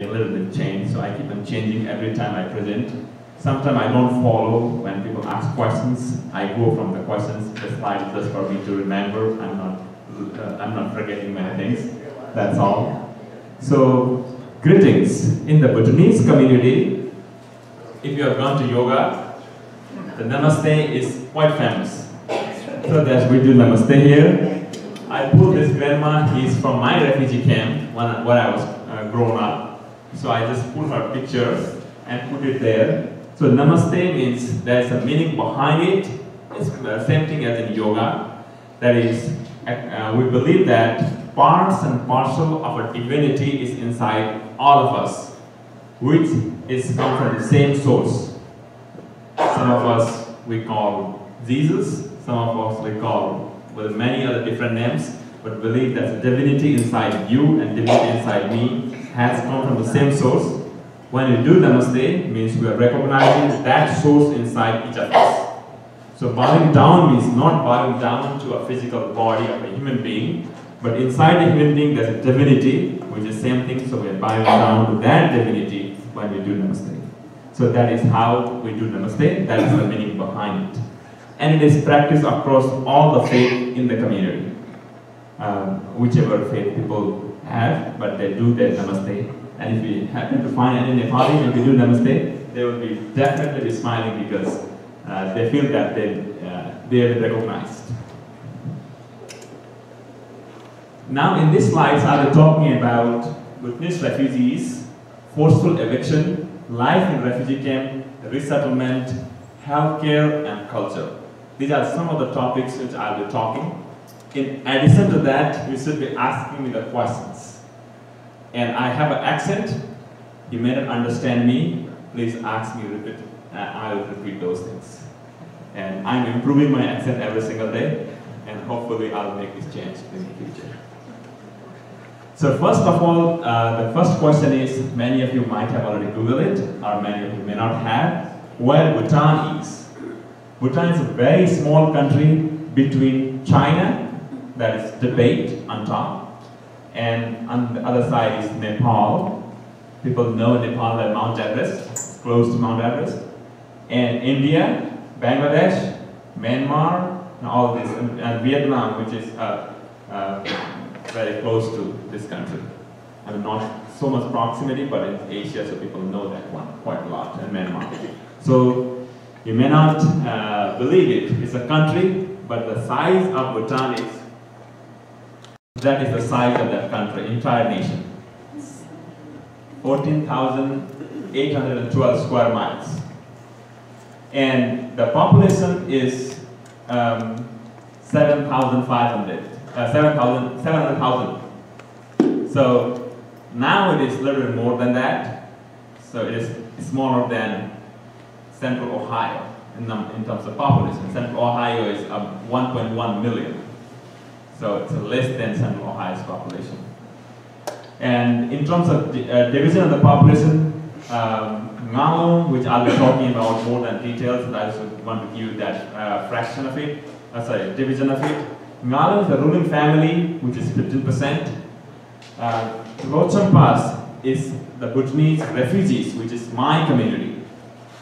a little bit changed, so I keep on changing every time I present. Sometimes I don't follow when people ask questions. I go from the questions, the slides, just for me to remember. I'm not forgetting many things. That's all. So, greetings. In the Bhutanese community, if you have gone to yoga, the Namaste is quite famous. So that we do Namaste here. I pulled this grandma. He's from my refugee camp when I was grown up. So I just pulled her picture and put it there. So Namaste means there's a meaning behind it. It's the same thing as in yoga. That is, we believe that parts and parcel of our divinity is inside all of us, which is come from the same source. Some of us we call Jesus, some of us we call with many other different names, but believe that the divinity inside you and divinity inside me has come from the same source. When you do Namaste, it means we are recognizing that source inside each of us. So bowing down means not bowing down to a physical body of a human being, but inside the human being there's a divinity, which is the same thing, so we are bowing down to that divinity when we do Namaste. So that is how we do Namaste, that is the meaning behind it. And it is practiced across all the faith in the community. Whichever faith people have, but they do their Namaste. And if we happen to find any Nepali when we do Namaste, they will be definitely smiling because they feel that they are recognized. Now in these slides, I'll be talking about Bhutanese refugees, forceful eviction, life in refugee camp, resettlement, healthcare, and culture. These are some of the topics which I'll be talking. In addition to that, you should be asking me the questions. And I have an accent. You may not understand me. Please ask me, repeat. I will repeat those things. And I'm improving my accent every single day. And hopefully I'll make this change in the future. So first of all, the first question is, many of you might have already Googled it, or many of you may not have, where Bhutan is. Bhutan is a very small country between China, that is Tibet on top, and on the other side is Nepal. People know Nepal as Mount Everest, it's close to Mount Everest. And India, Bangladesh, Myanmar, and all this, and Vietnam, which is very close to this country. I mean, not so much proximity, but in Asia, so people know that one quite a lot, and Myanmar. So you may not believe it, it's a country, but the size of Bhutan is, that is the size of that country, entire nation. 14,812 square miles. And the population is 700,000. So now it is a little bit more than that. So it is smaller than Central Ohio in terms of population. Central Ohio is 1.1 million. So it's less than Central Ohio's population. And in terms of division of the population, Ngalum, which I'll be talking about more than details, but I just want to give you that fraction of it, division of it. Ngalum is the ruling family, which is 15%. Lochampas is the Bhutanese refugees, which is my community.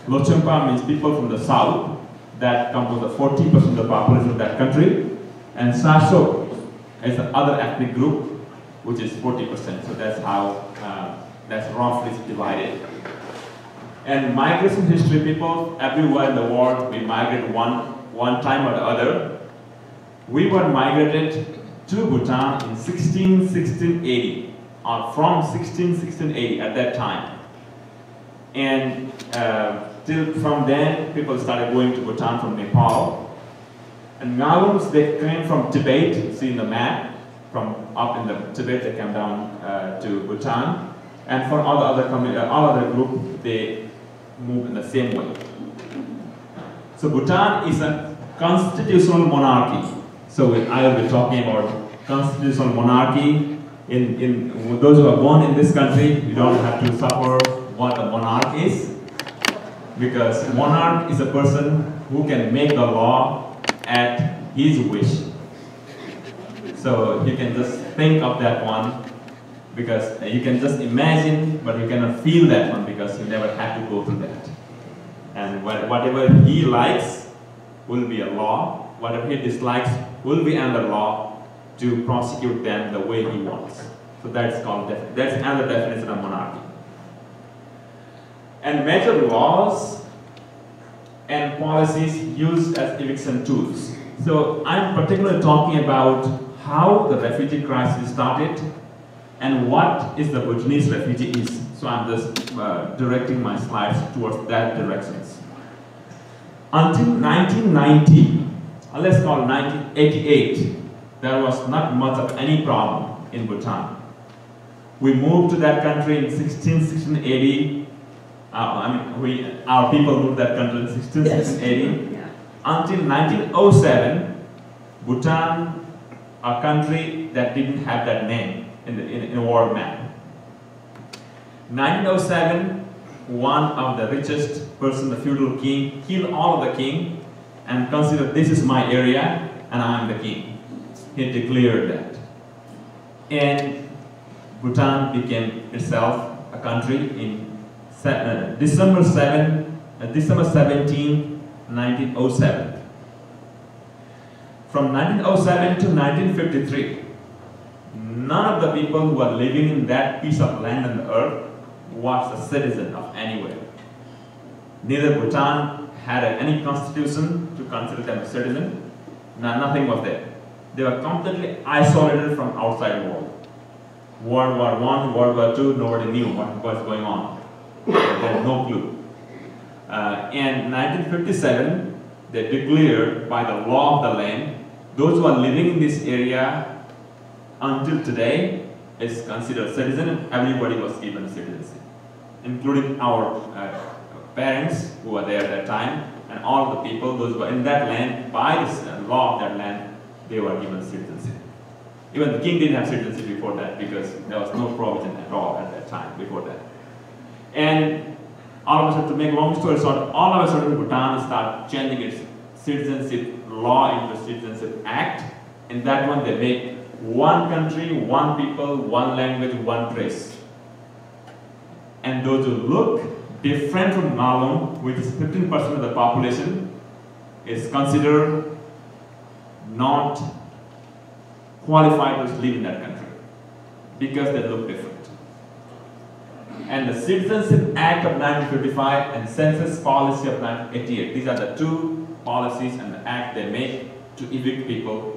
Lochampa means people from the south that compose the 40% of the population of that country. And Sashok is the other ethnic group, which is 40%. So that's how, that's roughly divided. And migration history, people everywhere in the world, we migrate one time or the other. We were migrated to Bhutan in 1680, or from 1680 at that time. And from then, people started going to Bhutan from Nepal. And Ngalums, they came from Tibet, you see in the map, from up in the Tibet, they came down to Bhutan. And for all other group, they move in the same way. So Bhutan is a constitutional monarchy. So I will be talking about constitutional monarchy. In those who are born in this country, you don't have to suffer what a monarch is, because monarch is a person who can make the law at his wish. So you can just think of that one, because you can just imagine, but you cannot feel that one because you never had to go through that. And whatever he likes will be a law, whatever he dislikes will be under law to prosecute them the way he wants. So that's called, that's another definition of monarchy. And major laws and policies used as eviction tools. So I'm particularly talking about how the refugee crisis started and what is the Bhutanese refugee is. So I'm just directing my slides towards that directions. Until 1990, let's call it 1988, there was not much of any problem in Bhutan. We moved to that country in 1680. Our people moved to that country in 1680. Yeah. Until 1907, Bhutan, a country that didn't have that name in the world map. 1907, one of the richest person, the feudal king, killed all of the king and considered this is my area and I am the king. He declared that. And Bhutan became itself a country in December 17, 1907. From 1907 to 1953, none of the people who are living in that piece of land on the earth was a citizen of anywhere. Neither Bhutan had any constitution to consider them a citizen. Nothing was there. They were completely isolated from outside world. World War I, World War II, nobody knew what was going on. They had no clue. In 1957, they declared by the law of the land, those who are living in this area until today is considered citizen. Everybody was given citizenship, including our parents who were there at that time, and all the people, those who were in that land, by this law of that land, they were given citizenship. Even the king didn't have citizenship before that because there was no provision at all at that time before that. And all of a sudden, to make a long story short, all of a sudden Bhutan started changing its citizenship law into Citizenship Act. In that one, they make one country, one people, one language, one race. And those who look different from Malung, which is 15% of the population, is considered not qualified to live in that country because they look different. And the Citizenship Act of 1955 and Census Policy of 1988, these are the two policies and the act they make to evict people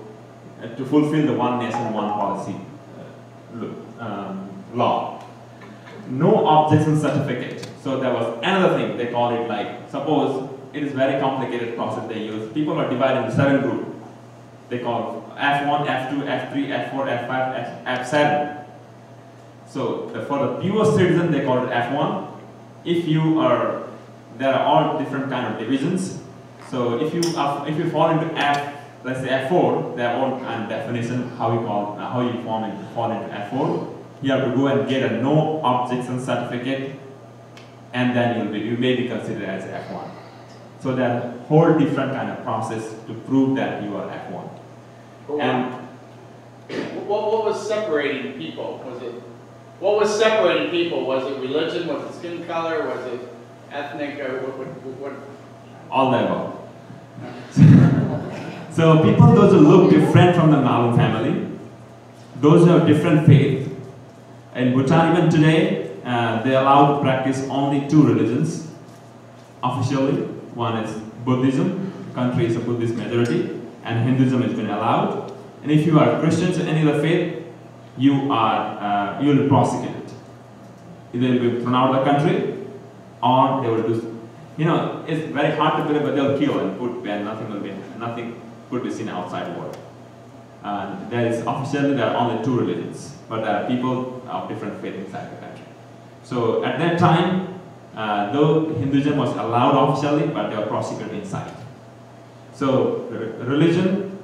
to fulfill the one nation, one policy law. No objection certificate. So there was another thing, they call it like, suppose it is very complicated process they use. People are divided into 7 groups. They call F1, F2, F3, F4, F5, F7. So for the pure citizen, they call it F1. If you are, there are all different kind of divisions. So if you fall into F, let's say F4, there are all kind of definition how you fall into F4. You have to go and get a no objection certificate, and then you may be considered as F1. So there are a whole different kind of process to prove that you are F1. And what was separating people? What was separating people? Was it religion? Was it skin color? Was it ethnic? What? All the above. So people, those who look different from the Malung family, those who have different faith. In Bhutan, even today, they allow to practice only 2 religions officially. One is Buddhism. The country is a Buddhist majority, and Hinduism has been allowed. And if you are Christians or any other faith, you will be prosecuted. Either you will be thrown out of the country, or they will do. It's very hard to believe, but they'll kill and nothing could be seen outside the world. Officially there are only 2 religions, but there are people of different faith inside the country. So at that time, though Hinduism was allowed officially, but they were prosecuted inside. So religion,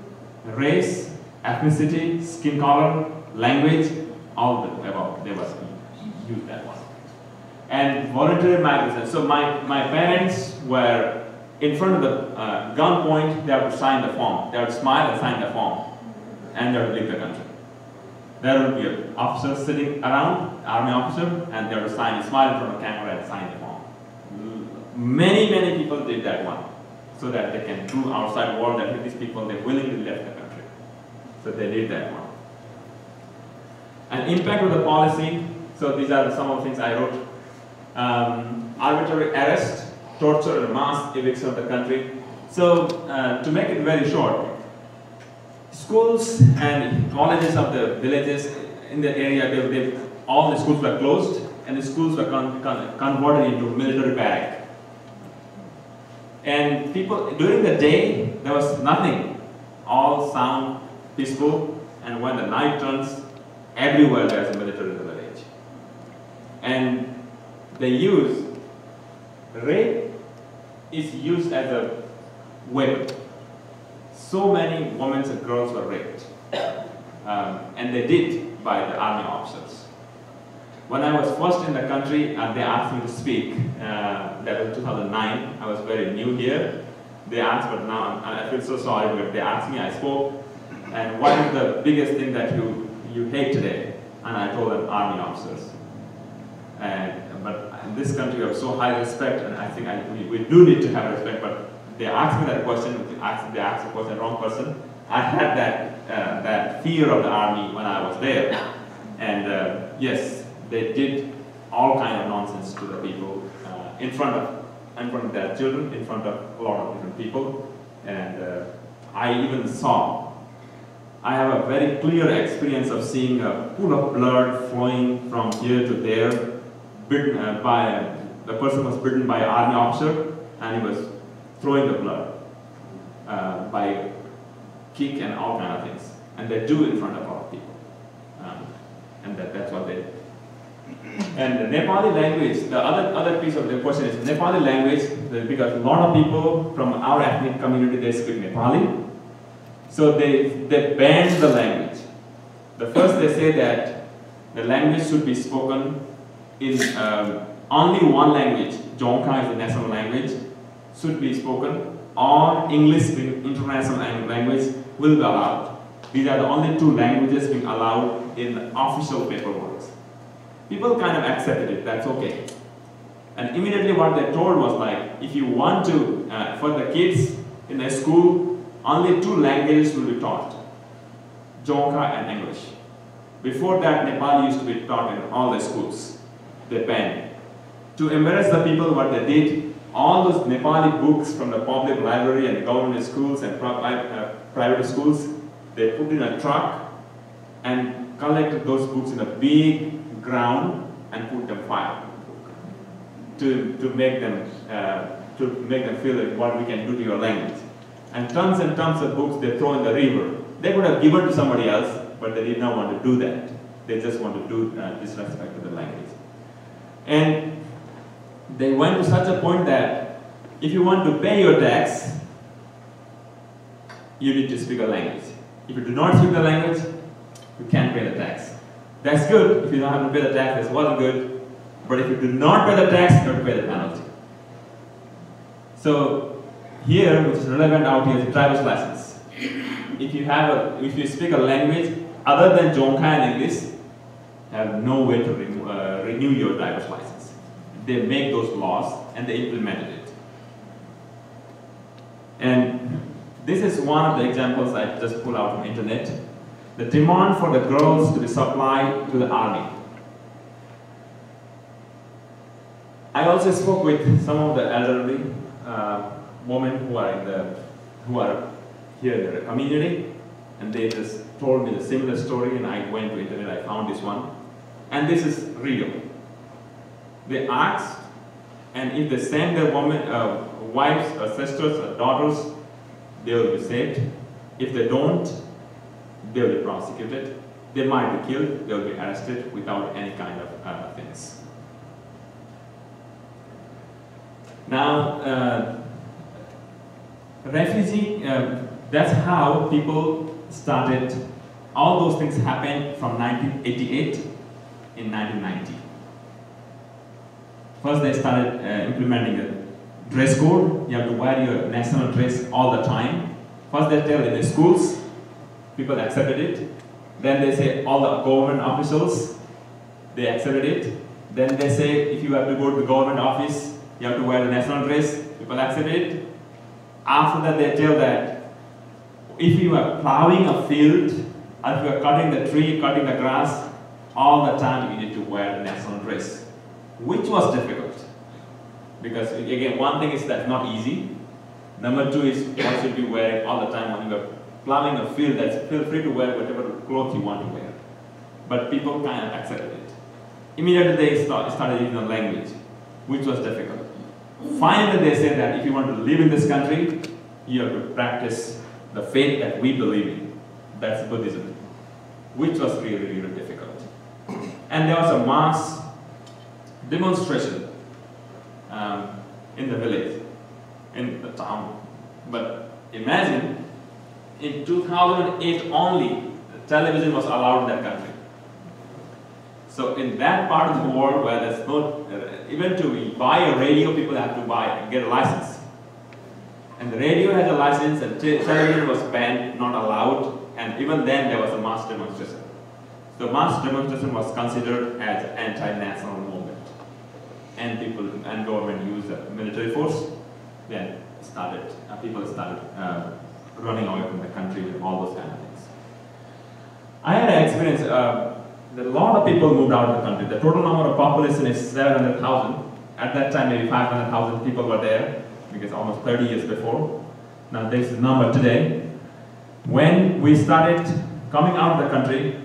race, ethnicity, skin color, language, all the above, they must use that one. And voluntary migration. So my parents were in front of the gunpoint. They have to sign the form. They have to smile and sign the form, and they have to leave the country. There will be an officer sitting around, army officer, and they will smile in front of the camera and sign them on. Many people did that one, so that they can prove outside world that these people, they willingly left the country. So they did that one. And impact of the policy, so these are some of the things I wrote. Arbitrary arrest, torture, and mass eviction of the country. So to make it very short, schools and colleges of the villages in the area, all the schools were closed, and the schools were converted into military barrack. And people, during the day, there was nothing. All sound, peaceful, and when the night turns, everywhere there's a military in the village. And they use, rape is used as a weapon. So many women and girls were raped. And they did by the army officers. When I was first in the country, they asked me to speak. That was 2009. I was very new here. They asked, but now I feel so sorry, but they asked me, I spoke. And what is the biggest thing that you hate today? And I told them army officers. But in this country, we have so high respect, and I think we do need to have respect. But they asked me that question. They asked the question, wrong person. I had that fear of the army when I was there, and yes, they did all kind of nonsense to the people in front of their children, in front of a lot of different people, and I even saw. I have a very clear experience of seeing a pool of blood flowing from here to there. The person was bitten by an army officer, and he was throwing the blood by kick and all kind of things. And they do in front of a lot of people. And that's what they did. And the Nepali language, the other piece of the question is Nepali language, because a lot of people from our ethnic community, they speak Nepali. So they banned the language. The first they say that the language should be spoken in only one language, Jonka is the national language, should be spoken, or English being international language will be allowed. These are the only two languages being allowed in official paperwork. People kind of accepted it, that's okay. And immediately what they told was like, if you want to, for the kids in the school, only two languages will be taught, Jonka and English. Before that, Nepali used to be taught in all the schools. They banned. To embarrass the people, what they did, all those Nepali books from the public library and government schools and private schools, they put in a truck and collected those books in a big ground and put them fire to make them feel like what we can do to your language. And tons of books they throw in the river. They could have given to somebody else, but they did not want to do that. They just want to do disrespect to the language. And they went to such a point that if you want to pay your tax, you need to speak a language. If you do not speak the language, you can't pay the tax. That's good. If you don't have to pay the tax, that's well good. But if you do not pay the tax, you have to pay the penalty. So here, which is relevant out here, is the driver's license. If you speak a language other than Jonka and English, you have no way to renew your driver's license. They make those laws and they implemented it. And this is one of the examples I just pulled out from the internet. The demand for the girls to be supplied to the army. I also spoke with some of the elderly women who are here in the community, and they just told me the similar story, and I went to the internet, I found this one. And this is real. They asked, and if they send their wives or sisters or daughters, they will be saved. If they don't, they will be prosecuted. They might be killed, they will be arrested without any kind of things. Now, refugee, that's how people started. All those things happened from 1988 in 1990. First they started implementing a dress code. You have to wear your national dress all the time. First they tell in the schools, people accepted it. Then they say all the government officials, they accepted it. Then they say if you have to go to the government office, you have to wear the national dress, people accept it. After that they tell that if you are plowing a field, or if you are cutting the tree, cutting the grass, all the time you need to wear the national dress, which was difficult. Because again, one thing is that's not easy. Number two is what should be wearing all the time when you are plowing a field. That's feel free to wear whatever clothes you want to wear. But people kind of accepted it. Immediately they started using the language, which was difficult. Finally they said that if you want to live in this country, you have to practice the faith that we believe in. That's Buddhism, which was really, really difficult. And there was a mass demonstration in the village, in the town. But imagine, in 2008 only, the television was allowed in that country. So in that part of the world where there's no, even to buy a radio, people have to get a license. And the radio has a license and television was banned, not allowed, and even then there was a mass demonstration. The mass demonstration was considered as an anti-national movement. And people and government used the military force. Then people started running away from the country with all those kind of things. I had an experience that a lot of people moved out of the country. The total number of population is 700,000. At that time, maybe 500,000 people were there, because almost 30 years before. Now this is the number today. When we started coming out of the country,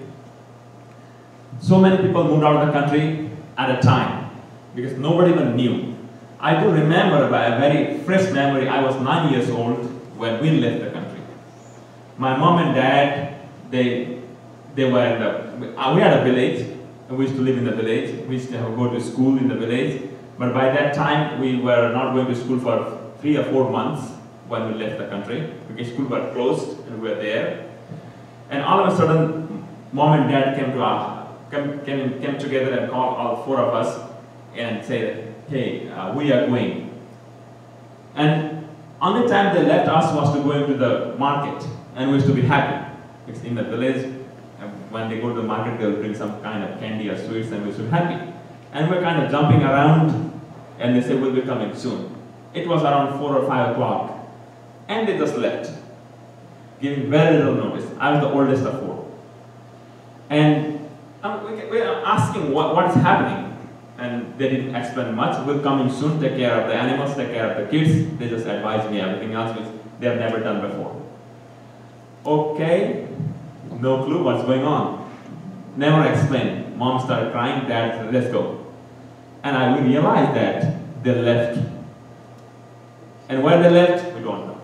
so many people moved out of the country at a time, because nobody even knew. I do remember, by a very fresh memory, I was 9 years old when we left the country. My mom and dad, they were in the, we had a village, and we used to live in the village. We used to go to school in the village. But by that time, we were not going to school for 3 or 4 months when we left the country, because school were closed and we were there. And all of a sudden, mom and dad came together and called all 4 of us and said, hey, we are going. And only time they left us was to go into the market, and we used to be happy. Because in the village, when they go to the market, they'll bring some kind of candy or sweets, and we used to be happy. And we're kind of jumping around, and they said, we'll be coming soon. It was around 4 or 5 o'clock, and they just left, giving very little notice. I was the oldest of 4. And we are asking what is happening. And they didn't explain much. We're coming soon, take care of the animals, take care of the kids. They just advised me everything else, which they have never done before. Okay, no clue what's going on. Never explained. Mom started crying, dad said, let's go. And I realized that they left. And where they left, we don't know.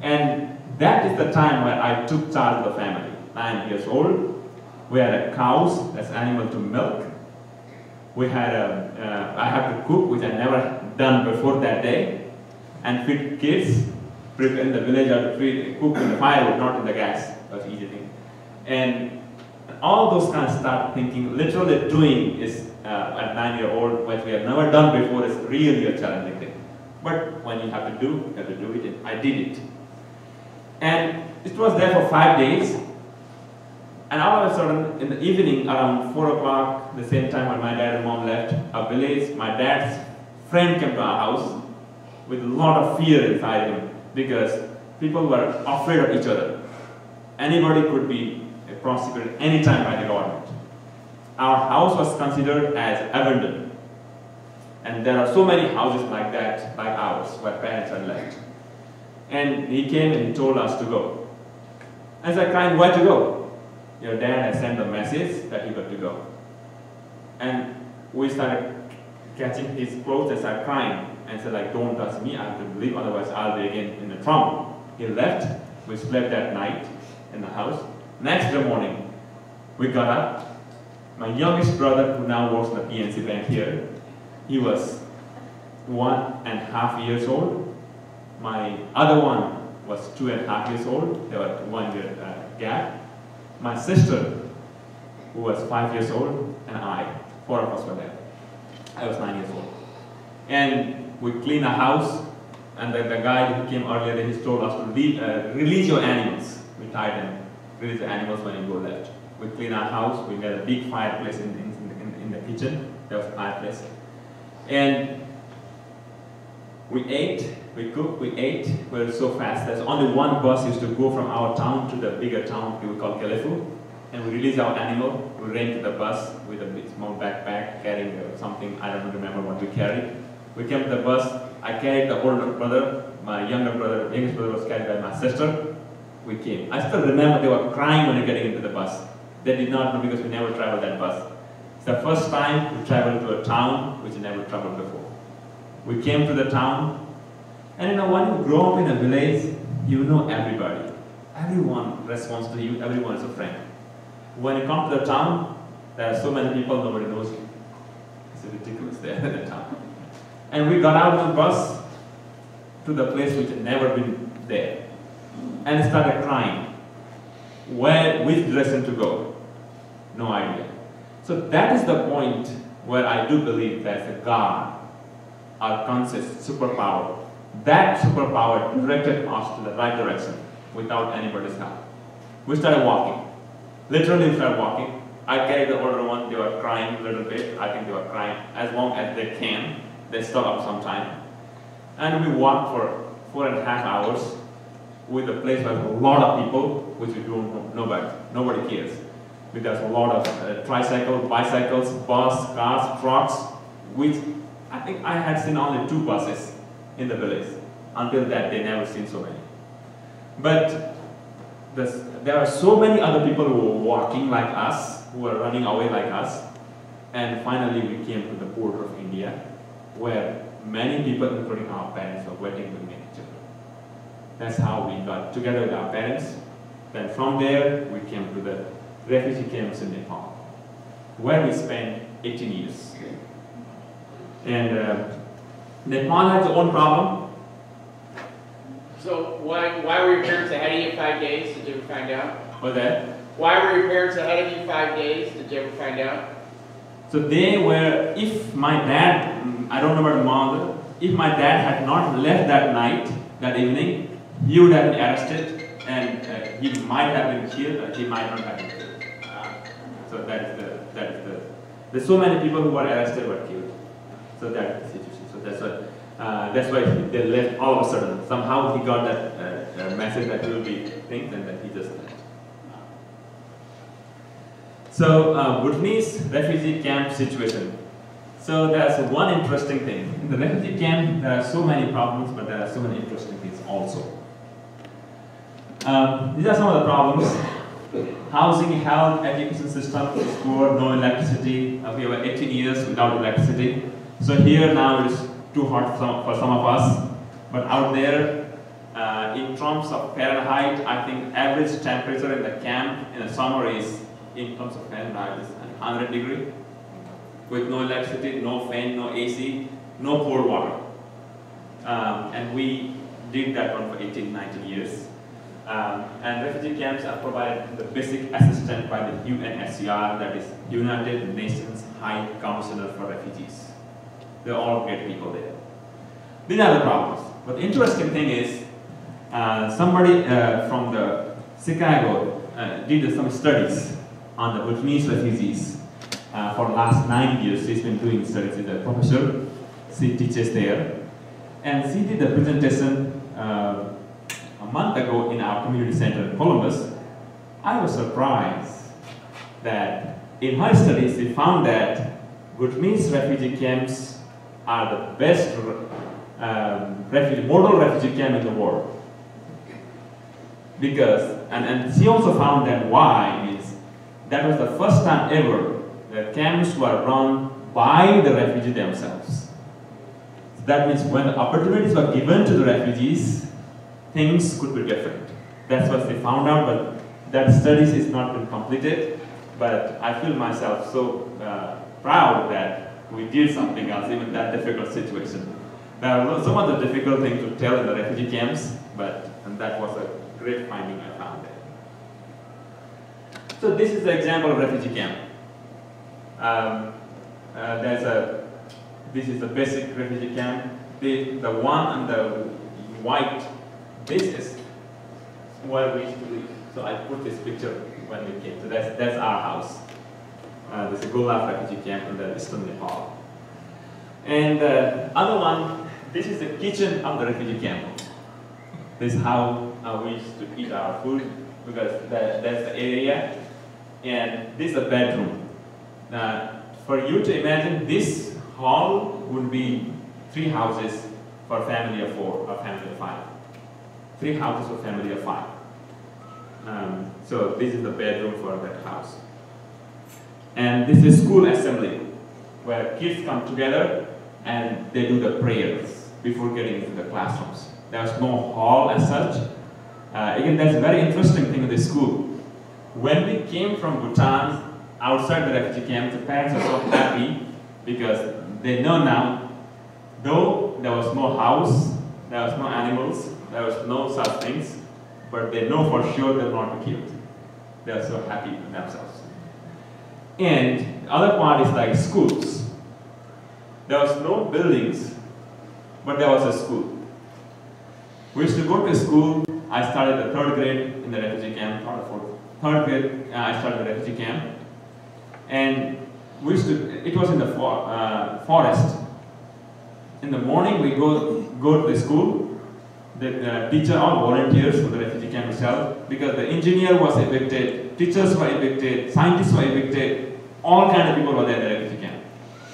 And that is the time where I took charge of the family. 9 years old. We had cows, that's animal to milk. We had I have to cook, which I never done before that day, and feed kids. In the village, I had to cook in the firewood, not in the gas. That's an easy thing. And all those kind of start thinking, literally doing is at 9-year-old, what we have never done before, is really a challenging thing. But when you have to do it, and I did it. And it was there for 5 days. And all of a sudden, in the evening, around 4 o'clock, the same time when my dad and mom left our village, my dad's friend came to our house with a lot of fear inside him, because people were afraid of each other. Anybody could be prosecuted anytime by the government. Our house was considered as abandoned. And there are so many houses like that, like ours, where parents are left. And he came and he told us to go. I said, crying, where to go? Your dad has sent a message that you got to go. And we started catching his clothes and started crying and said, like, don't touch me, I have to leave, otherwise I'll be again in the trouble. He left. We slept that night in the house. Next morning, we got up. My youngest brother, who now works in the PNC bank here, he was 1.5 years old. My other one was 2.5 years old. There was 1 year gap. My sister, who was 5 years old, and I, 4 of us were there. I was 9 years old. And we cleaned our house, and the guy who came earlier, he told us to release your animals. We tied them. release the animals when you go left. We clean our house, we got a big fireplace in the kitchen, there was a fireplace. And we ate, we cooked, we ate, we were so fast. There's only one bus used to go from our town to the bigger town we call Kelefu. And we release our animal, we ran to the bus with a big small backpack carrying something, I don't remember what we carried. We came to the bus, I carried the older brother, my youngest brother was carried by my sister. We came. I still remember they were crying when we were getting into the bus. They did not know because we never traveled that bus. It's the first time we traveled to a town which we never traveled before. We came to the town, and when you grow up in a village, you know everybody. Everyone responds to you, everyone is a friend. When you come to the town, there are so many people, nobody knows you. It's ridiculous there in the town. And we got out of the bus to the place which had never been there. And started crying. Which direction to go? No idea. So that is the point where I do believe there's a God, our conscious superpower. That superpower directed us to the right direction without anybody's help. We started walking. Literally we started walking. I carried the older one, they were crying a little bit. I think they were crying as long as they can. They stop up sometime. And we walked for 4.5 hours with a place where a lot of people, which we don't know, nobody cares. Because a lot of tricycles, bicycles, bus, cars, trucks, which I think I had seen only 2 buses in the village. Until that, they never seen so many. But there are so many other people who were walking like us, who were running away like us. And finally, we came to the border of India, where many people, including our parents, were waiting with many children. That's how we got together with our parents. Then from there, we came to the refugee camps in Nepal, where we spent 18 years. And Nepal has its own problem. So why were your parents ahead of you 5 days? Did you ever find out? What's that? Why were your parents ahead of you 5 days? Did you ever find out? So they were, if my dad, I don't know about mother, if my dad had not left that night, that evening, he would have been arrested and he might have been killed or he might not have been killed. So that is the, there's so many people who were arrested were killed. So that is the situation. So that's why they left all of a sudden. Somehow he got that message that he will be things and then he just left. So Bhutanese refugee camp situation. So there's one interesting thing. In the refugee camp, there are so many problems, but there are so many interesting things also. These are some of the problems. Housing, health, education system is poor, no electricity. We have 18 years without electricity. So here now it is too hot for some of us. But out there, in terms of Fahrenheit, I think average temperature in the camp in the summer is, in terms of Fahrenheit, is 100 degrees. With no electricity, no fan, no AC, no cold water. And we did that one for 18, 19 years. And refugee camps are provided the basic assistance by the UNHCR, that is United Nations High Commissioner for Refugees. They're all great people there. These are the problems. But the interesting thing is, somebody from the Chicago did some studies on the Bhutanese refugees for the last 9 years. She's been doing studies with a professor. She teaches there. And she did a presentation a month ago in our community center in Columbus. I was surprised that in her studies she found that Bhutanese refugee camps are the best model refugee camp in the world. Because, and she also found that why is, that was the first time ever that camps were run by the refugees themselves. So that means when the opportunities were given to the refugees, things could be different. That's what they found out, but that study has not been completed. But I feel myself so proud that we did something else, even in that difficult situation. There are some of the difficult things to tell in the refugee camps, and that was a great finding I found there. So this is the example of refugee camp. This is the basic refugee camp. The one on the white, this is where we used to live. So I put this picture when we came. So that's our house. There's a Gulaf refugee camp in the eastern Nepal. And the other one, this is the kitchen of the refugee camp. This is how we used to eat our food, because that's the area. And this is the bedroom. For you to imagine, this hall would be 3 houses for a family of 4 or family of 5. 3 houses for family of 5. So this is the bedroom for that house. And this is school assembly, where kids come together and they do the prayers before getting into the classrooms. There's no hall as such. Again, that's a very interesting thing in this school. When we came from Bhutan, outside the refugee camp, the parents are so happy because they know now, though there was no house, there was no animals, there was no such things, but they know for sure they'll not be killed. They are so happy with themselves. And the other part is like schools. There was no buildings, but there was a school. We used to go to school. I started the 3rd grade in the refugee camp, or 4th. 3rd grade, I started the refugee camp. And we used to, it was in the forest. In the morning, we go to the school. The teacher, all volunteers for the refugee camp itself, because the engineer was evicted, teachers were evicted, scientists were evicted, all kinds of people were there in the refugee camp.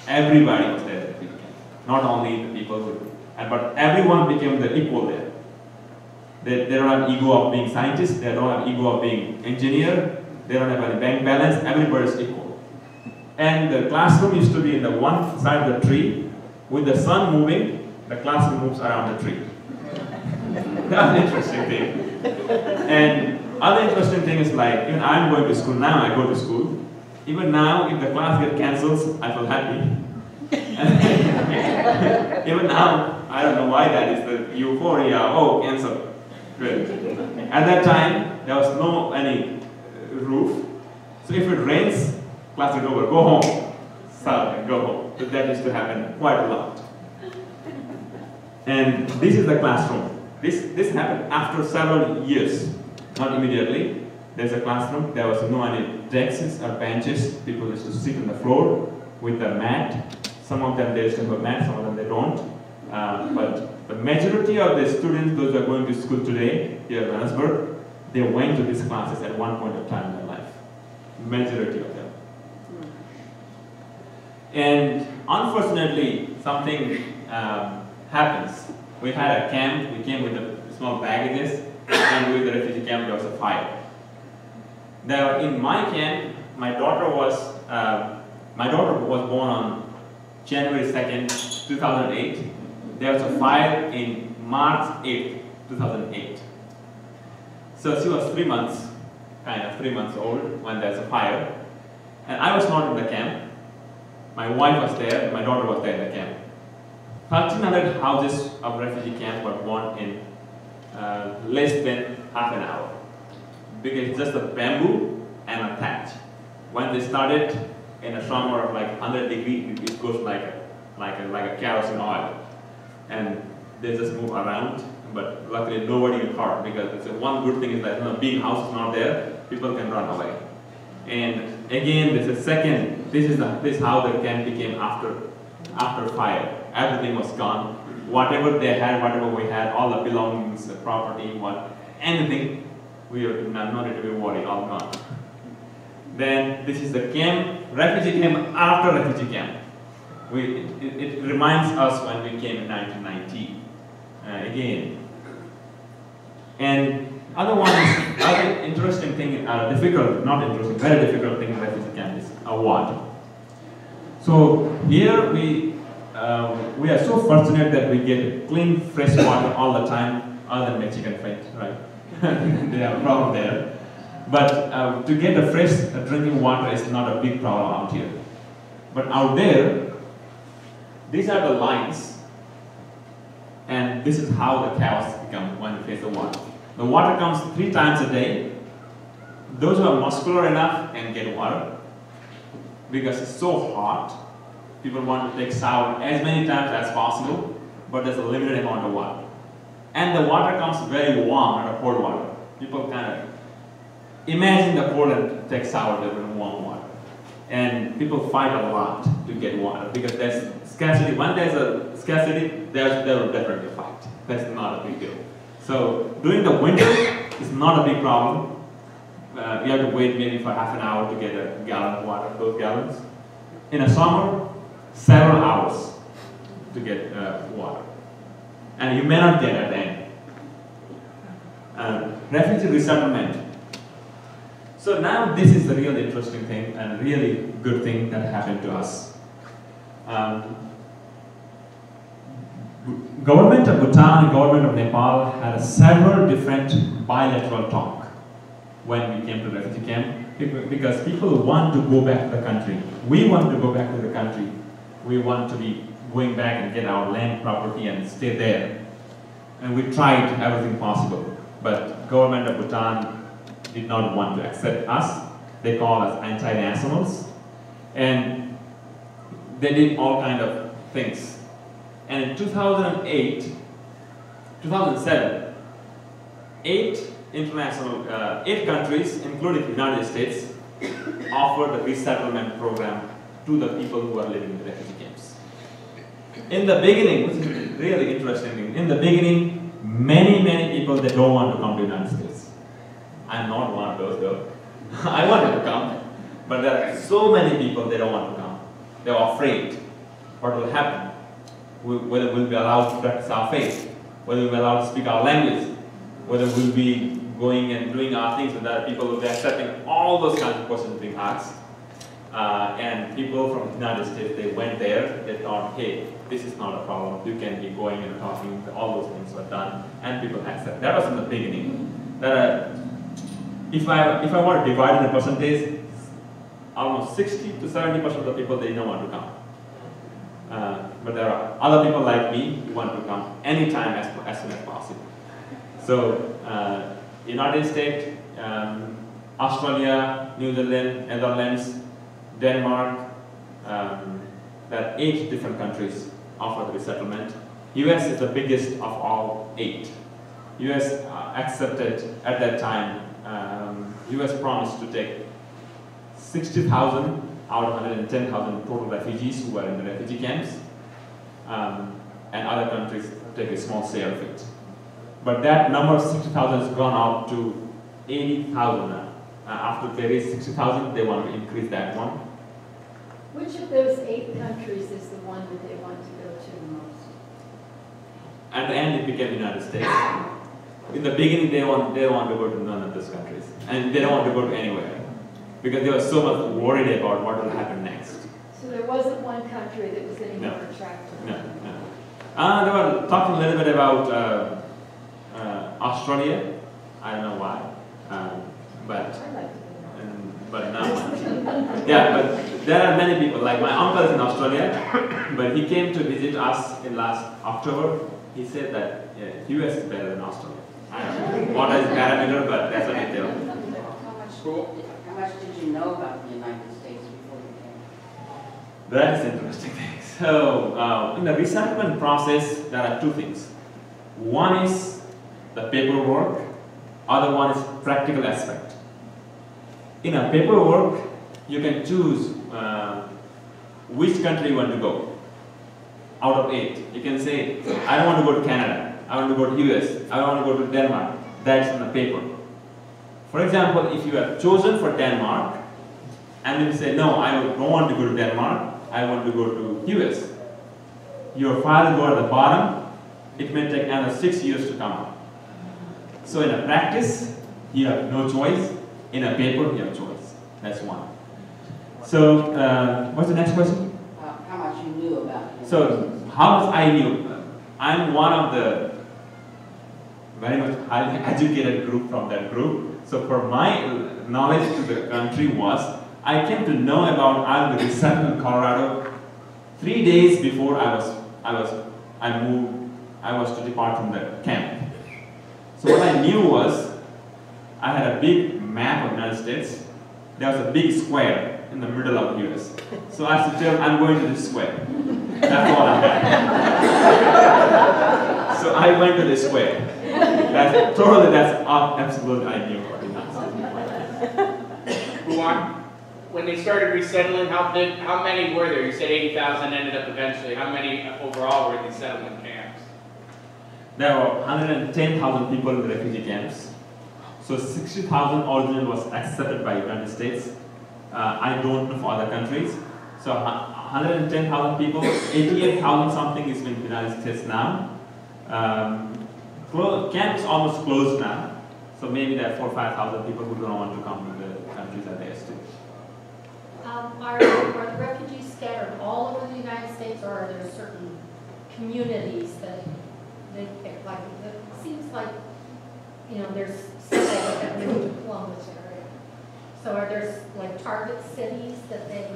Everybody was there in the refugee camp. Not only the people who, but everyone became the equal there. They don't have ego of being scientists, they don't have ego of being engineer, they don't have any bank balance, everybody is equal. And the classroom used to be in the one side of the tree. With the sun moving, the classroom moves around the tree. That's an interesting thing. And other interesting thing is like, even I'm going to school now, I go to school. Even now, if the class gets cancelled, I feel happy. Even now, I don't know why that is the euphoria, oh, cancel. Good. At that time, there was no any roof. So if it rains, class is over, go home. So go home. So that used to happen quite a lot. And this is the classroom. This happened after several years, not immediately. There's a classroom, there was no any desks or benches. People used to sit on the floor with a mat. Some of them they used to have a mat, some of them they don't. But the majority of the students, those who are going to school today, here in Reynoldsburg, they went to these classes at one point of time in their life. Majority of them. And unfortunately, something happens. We had a camp, we came with the small baggages, and with the refugee camp there was a fire. Now in my camp, my daughter was born on January 2nd, 2008. There was a fire in March 8th, 2008. So she was 3 months, kind of 3 months old when there's a fire. And I was not in the camp. My wife was there, my daughter was there in the camp. 1,300 houses of refugee camp were born in less than half an hour. Because it's just a bamboo and a thatch. When they started in a summer of like 100 degrees, it goes like a kerosene oil. And they just move around, but luckily nobody is hurt, because it's one good thing is that big house is not there, people can run away. And again, this is how the camp became after fire. Everything was gone. Whatever they had, whatever we had, all the belongings, the property, anything, we are not need to be worried, all gone. Then this is the camp, refugee camp after refugee camp. It reminds us when we came in 1990, again. And other interesting thing, difficult, not interesting, very difficult thing in refugee camp is water. So here we are so fortunate that we get clean, fresh water all the time, other than Mexican friends, right? They have a problem there. But to get a fresh drinking water is not a big problem out here. But out there, these are the lines, and this is how the chaos becomes when you face the water. The water comes 3 times a day. Those who are muscular enough can get water, because it's so hot. People want to take shower as many times as possible, but there's a limited amount of water. And the water comes very warm, not cold water. People kind of imagine the cold and takes out the warm water. And people fight a lot to get water because there's scarcity. When there's a scarcity, there will definitely fight. That's not a big deal. So during the winter, it's not a big problem. You have to wait maybe for half an hour to get a gallon of water, those gallons. In the summer, several hours to get water. And you may not get at the end. Refugee resettlement. So now this is the really interesting thing and really good thing that happened to us. Government of Bhutan and government of Nepal had several different bilateral talk when we came to refugee camp because people want to go back to the country. We want to go back to the country. We want to be going back and get our land property and stay there. And we tried everything possible, but government of Bhutan did not want to accept us. They call us anti-nationals. And they did all kind of things. And in 2007, 8 countries, including the United States, offered a resettlement program to the people who are living in the refugee camps. In the beginning, which is really interesting, in the beginning, many people, they don't want to come to the United States. I'm not one of those though. I wanted to come, but there are so many people, they don't want to come. They're afraid. What will happen? Whether we'll be allowed to practice our faith, whether we'll be allowed to speak our language, whether we'll be going and doing our things with other people, will be accepting all those kinds of questions being asked. And people from the United States, they went there, they thought, hey, this is not a problem, you can be going and talking, all those things were done, and people accept. That was in the beginning. If I were to divide in a percentage, almost 60 to 70% of the people, they don't want to come. But there are other people like me who want to come anytime as soon as possible. So, United States, Australia, New Zealand, Netherlands, Denmark, there are 8 different countries offer the resettlement. US is the biggest of all 8. US accepted at that time, US promised to take 60,000 out of 110,000 total refugees who were in the refugee camps, and other countries take a small share of it. But that number of 60,000 has gone up to 80,000 now. After they reach 60,000, they want to increase that one. Which of those 8 countries is the one that they want to go to the most? At the end, it became the United States. In the beginning, they want to go to none of those countries, and they don't want to go to anywhere because they were so much worried about what will happen next. So there wasn't one country that was any more attractive? No. They were talking a little bit about Australia. I don't know why, but not much. Yeah, but there are many people. Like my uncle is in Australia, but he came to visit us in last October. He said that US is better than Australia. I don't know what is the parameter, but that's what he told me. How much did you know about the United States before you came? That is an interesting thing. So, in the resettlement process, there are 2 things. One is the paperwork, other one is practical aspect. In a paperwork, you can choose which country you want to go. Out of 8, you can say, I don't want to go to Canada, I want to go to US, I want to go to Denmark. That's in the paper. For example, if you are chosen for Denmark, and you say, no, I don't want to go to Denmark, I want to go to US. Your file will go at the bottom, it may take another 6 years to come out. So in a practice, you have no choice. In a paper, you have choice. That's one. So, what's the next question? How much you knew about it? So, how much I knew? I'm one of the very much highly educated group from that group. So for my knowledge to the country was, I came to know about the resettlement in Colorado 3 days before I was to depart from the camp. So what I knew was, I had a big map of the United States. There was a big square in the middle of the US. So I had to tell, I'm going to this square. That's all I had. So I went to this square. That's absolutely I knew what the United States was. Bhuwan, when they started resettling, how many were there? You said 80,000 ended up eventually. How many overall were in these settlement camps? There were 110,000 people in the refugee camps. So 60,000 originally was accepted by the United States. I don't know for other countries. So 110,000 people, 88,000 something is in the United States now. Camp is almost closed now. So maybe there are 4,000 or 5,000 people who don't want to come to the countries that they are still. Are the refugees scattered all over the United States, or are there certain communities that they pick? Like, it seems like, you know, there's some that move to Columbus area. So are there like target cities that they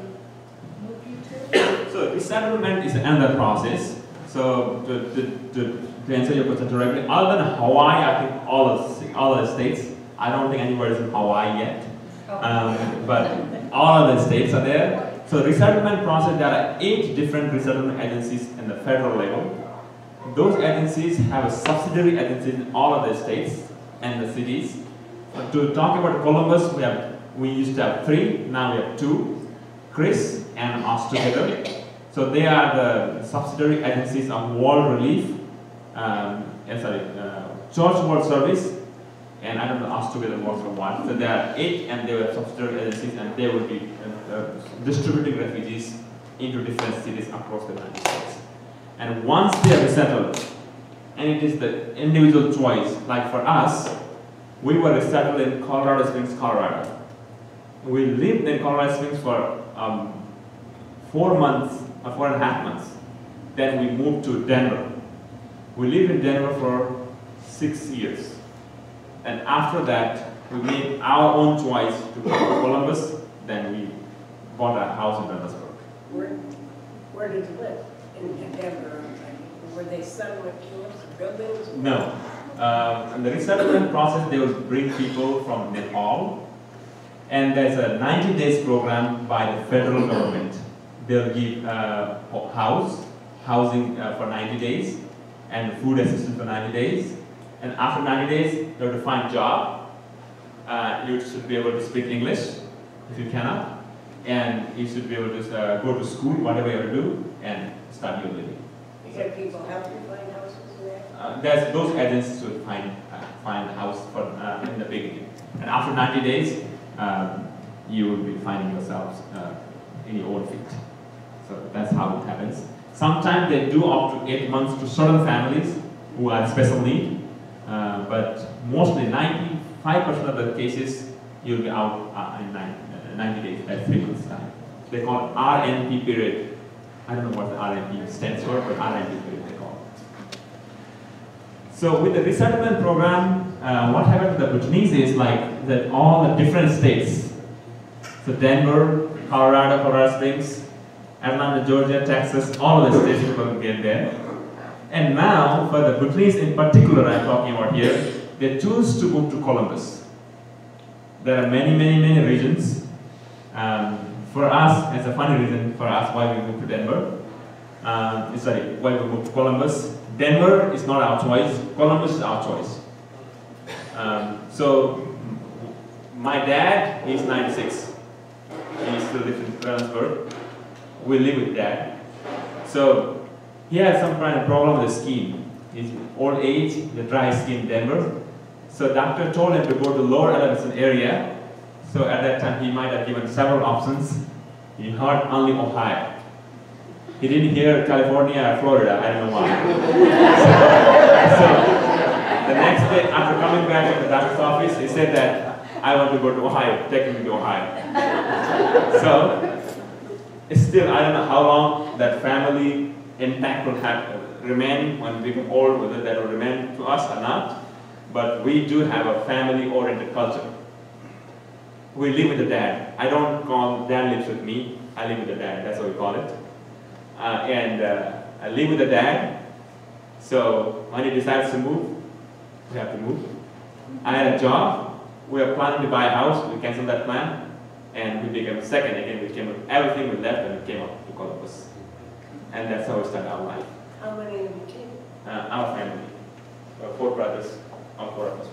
move you to? So resettlement is another process. So to answer your question directly, other than Hawaii, I think all the states. I don't think anybody's in Hawaii yet. But all of the states are there. So resettlement process, there are 8 different resettlement agencies in the federal level. Those agencies have a subsidiary agencies in all of the states and the cities. To talk about Columbus, we used to have 3, now we have 2, Chris and us together. So they are the subsidiary agencies of World Relief, Church World Service, and I don't know, us together works for what. So there are 8 and they were subsidiary agencies, and they will be distributing refugees into different cities across the United States. And once they are resettled, and it is the individual choice, like for us, we were resettled in Colorado Springs, Colorado. We lived in Colorado Springs for 4 months, or 4.5 months. Then we moved to Denver. We lived in Denver for 6 years. And after that, we made our own choice to come to Columbus. Then we bought a house in Reynoldsburg. Where did you live? In Denver? Were they settlement camps, buildings? No. In the resettlement process, they will bring people from Nepal. And there's a 90 days program by the federal government. They'll give housing for 90 days, and food assistance for 90 days. And after 90 days, you have to find a job. You should be able to speak English, if you cannot. And you should be able to go to school, whatever you have to do, and start your living. You got people help you find houses in there? There's those agencies would find a house for, in the beginning. And after 90 days, you will be finding yourselves in your own feet. So that's how it happens. Sometimes they do up to 8 months to certain families who are special need. But mostly 95% of the cases, you'll be out in 90 days, at 3 months' time. They call it RNP period. I don't know what the RNP stands for, but RNP period they call it. So with the resettlement program, what happened to the Bhutanese is like that all the different states, so Denver, Colorado Springs, Atlanta, Georgia, Texas, all of the states people get there. And now, for the Bhutanese in particular I'm talking about here, they choose to move to Columbus. There are many reasons. For us, it's a funny reason for us why we moved to Denver. Why we moved to Columbus. Denver is not our choice, Columbus is our choice. So, my dad, he's 96. He still lives in Reynoldsburg. We live with Dad. So, he has some kind of problem with the skin. He's old age, the dry skin in Denver. So doctor told him to go to lower elevation area. So at that time he might have given several options. He heard only Ohio. He didn't hear California or Florida, I don't know why. so the next day after coming back to the doctor's office, he said that I want to go to Ohio, take me to Ohio. So still I don't know how long that family impact will have remain when we become old, whether that will remain to us or not. But we do have a family-oriented culture. We live with the dad. I don't call dad lives with me. I live with the dad. That's what we call it. I live with the dad. So when he decides to move, we have to move. I had a job. We were planning to buy a house. We canceled that plan, and we became second again. We came with everything we left, and we came up to Columbus. And that's how we started our life. How many of you came? Our family. 4 brothers, all 4 of us.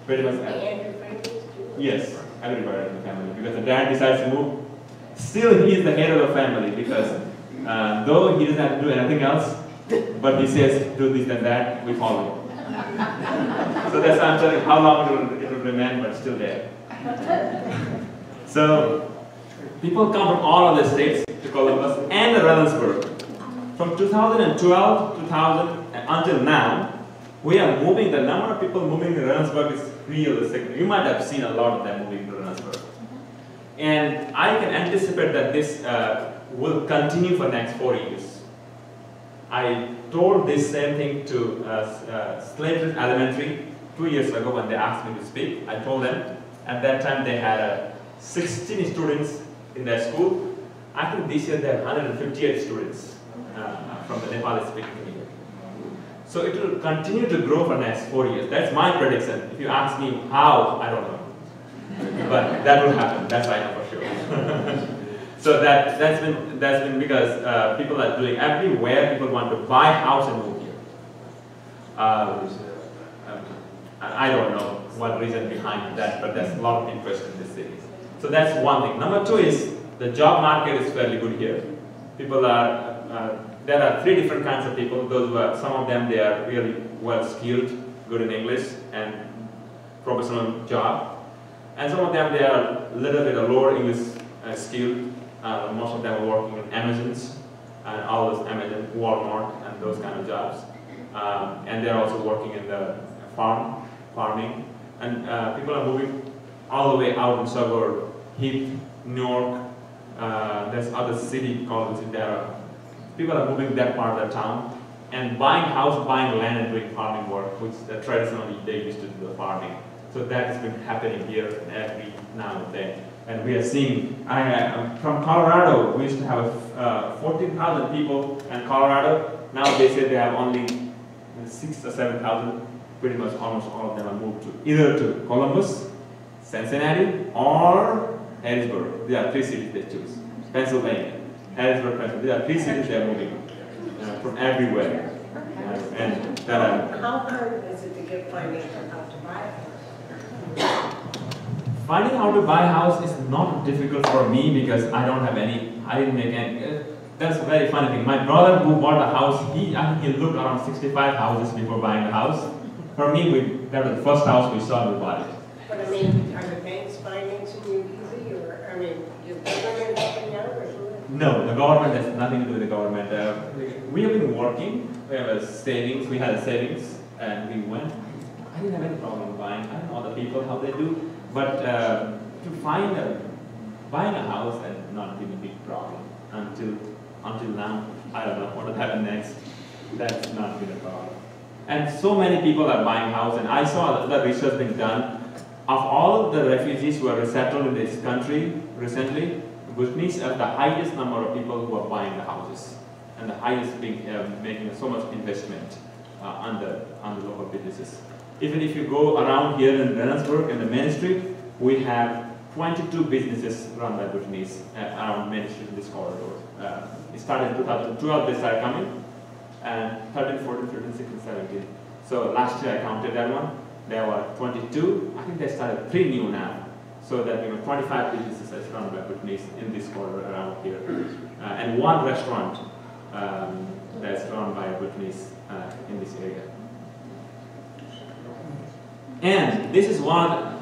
Pretty much. And your families too? Yes. everybody in the family, because the dad decides to move. Still, he is the head of the family, because though he doesn't have to do anything else, but he says, do this and that, we follow him. So that's why I'm telling you how long it will remain, but still there. So, people come from all other states to Columbus and Reynoldsburg. From 2012 until now, we are moving, the number of people moving to Reynoldsburg is really significant. You might have seen a lot of them moving to Reynoldsburg. And I can anticipate that this will continue for the next 4 years. I told this same thing to Slater's Elementary 2 years ago when they asked me to speak. I told them, at that time they had 16 students in their school. I think this year they have 158 students from the Nepali speaking community. So it will continue to grow for the next 4 years. That's my prediction. If you ask me how, I don't know. But that will happen, that's I know for sure. So that's been because people are doing everywhere, people want to buy a house and move here. I don't know what reason behind that, but there's a lot of interest in this city. So that's one thing. Number two is, the job market is fairly good here. People are, there are three different kinds of people. Those who are, some of them, they are really well skilled, good in English, and professional job. And some of them, they are a little bit lower English skilled. Most of them are working in Amazons, and all those Amazon, Walmart, and those kind of jobs. And they're also working in the farming. And people are moving all the way out in suburb, Heath, New York. There's other city called Sidera. People are moving that part of the town and buying house, buying land, and doing farming work, which traditionally they used to do the farming. So that has been happening here every now and then. And we are seeing, from Colorado, we used to have 14,000 people in Colorado. Now they say they have only 6,000 or 7,000. Pretty much almost all of them are moved to either to Columbus, Cincinnati, or Harrisburg. There are three cities they choose. Pennsylvania, Harrisburg, Pennsylvania. There are three cities they are moving from everywhere. And that are, How hard is it to get financial help to buy a house? finding how to buy a house is not difficult for me because I don't have any, I didn't make any. That's a very funny thing. My brother who bought a house, I think he looked around 65 houses before buying the house. For me, that was the first house we saw and we bought it. But I mean, are the banks financing you easy, or, I mean, is the government helping out, or something? No, the government has nothing to do with the government. We have been working, we have a savings, we had a savings, and we went. I didn't have any problem buying, I don't know other people how they do, but to find buying a house has not been a big problem until now. I don't know what will happen next. That's not been a problem. And so many people are buying house, and I saw the research being done. Of all the refugees who are resettled in this country recently, Bhutanese are the highest number of people who are buying the houses, and the highest being making so much investment on the local businesses. Even if you go around here in Reynoldsburg in the Main Street, we have 22 businesses run by Bhutanese around Main Street in this corridor. It started in 2012, they started coming, and 13, 14, 15, 16, 17. So last year I counted that one. There were 22. I think they started 3 new now. So that 25 businesses are run by Bhutanese in this corridor around here, and 1 restaurant that's run by Bhutanese in this area. And this is one.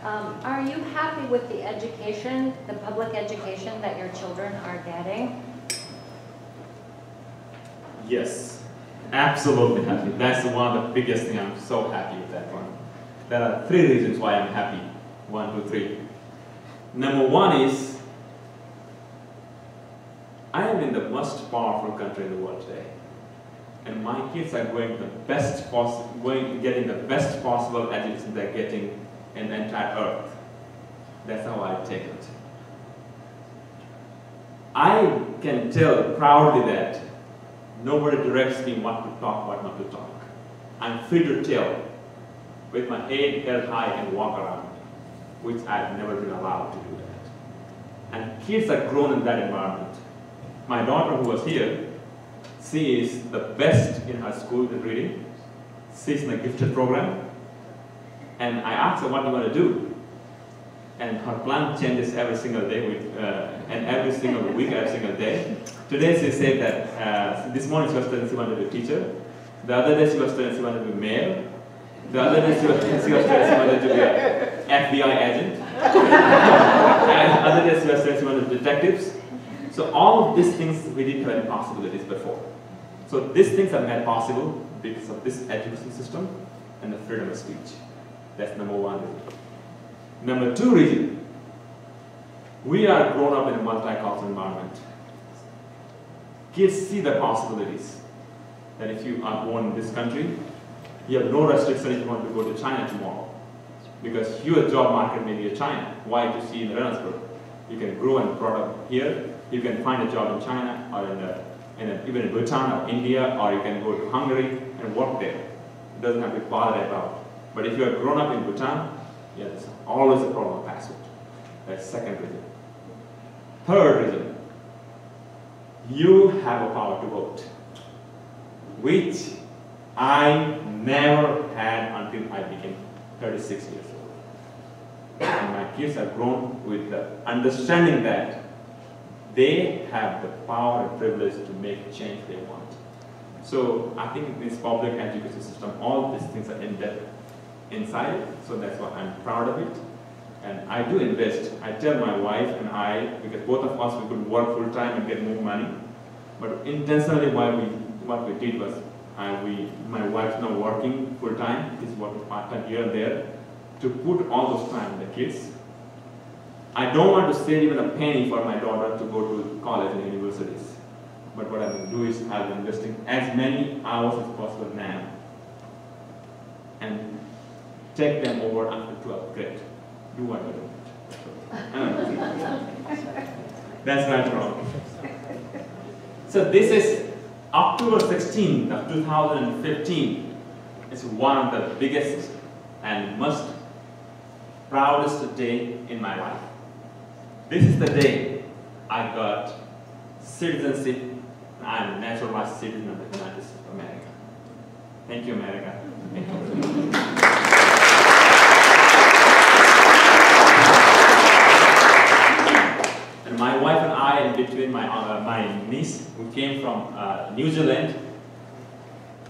Are you happy with the education, the public education that your children are getting? Yes, absolutely happy. That's one of the biggest thing. I'm so happy with that one. There are 3 reasons why I'm happy. 1, 2, 3. Number 1 is, I am in the most powerful country in the world today, and my kids are getting the best possible education they're getting in the entire earth. That's how I take it. I can tell proudly that nobody directs me what to talk, what not to talk. I'm free to tell with my head held high and walk around, which I've never been allowed to do that. And kids are grown in that environment. My daughter who was here, she is the best in her school in reading. She's in a gifted program. And I asked her, what do you want to do? And her plan changes every single day, and every single week, every single day. Today she said that this morning she was telling she wanted to be a teacher. The other day she was telling she wanted to be mayor. The other day she was telling she wanted to be an FBI agent. And the other day she was telling she wanted to be detectives. So all of these things we didn't have any possibilities before. So these things are made possible because of this education system and the freedom of speech. That's number one reason. Number two reason, we are grown up in a multicultural environment. Kids see the possibilities that if you are born in this country, you have no restriction if you want to go to China tomorrow. Because your job market may be in China. Why to see in Reynoldsburg? You can grow and product here. You can find a job in China or even in Bhutan or India, or you can go to Hungary and work there. It doesn't have to be bothered about. But if you are grown up in Bhutan, yeah, there's always a problem of passport. That's second reason. Third reason, you have a power to vote, which I never had until I became 36 years old. And my kids have grown with the understanding that they have the power and privilege to make change they want. So I think this public education system, all these things are inside it, so that's why I'm proud of it. And I do invest. I tell my wife and I, because both of us, we could work full time and get more money, but intentionally what we did was, my wife's now working full time, is working part time here and there, to put all those time in the kids. I don't want to save even a penny for my daughter to go to college and universities. But what I'm going to do is I'm investing as many hours as possible now and take them over after 12th grade. Do what you do. That's right wrong. So this is October 16th of 2015. It's one of the biggest and most proudest day in my life. This is the day I got citizenship. I'm a naturalized citizen of the United States of America. Thank you, America. Thank you. And my wife and I, and between my niece, we came from New Zealand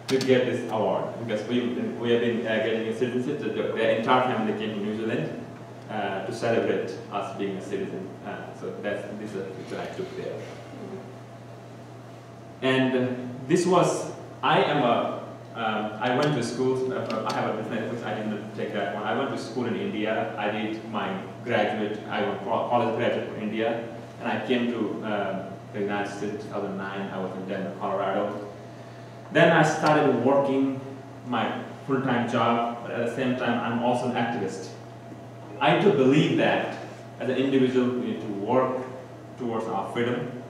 to get this award because we have been getting a citizenship. The entire family came to New Zealand to celebrate us being a citizen. So this is a picture I took there. And this was, I went to school, I have a different, which I didn't take that one. I went to school in India. I did my graduate, I was college graduate from India, and I came to the United States in 2009. I was in Denver, Colorado. Then I started working my full-time job, but at the same time, I'm also an activist. I do believe that as an individual, we need to work towards our freedom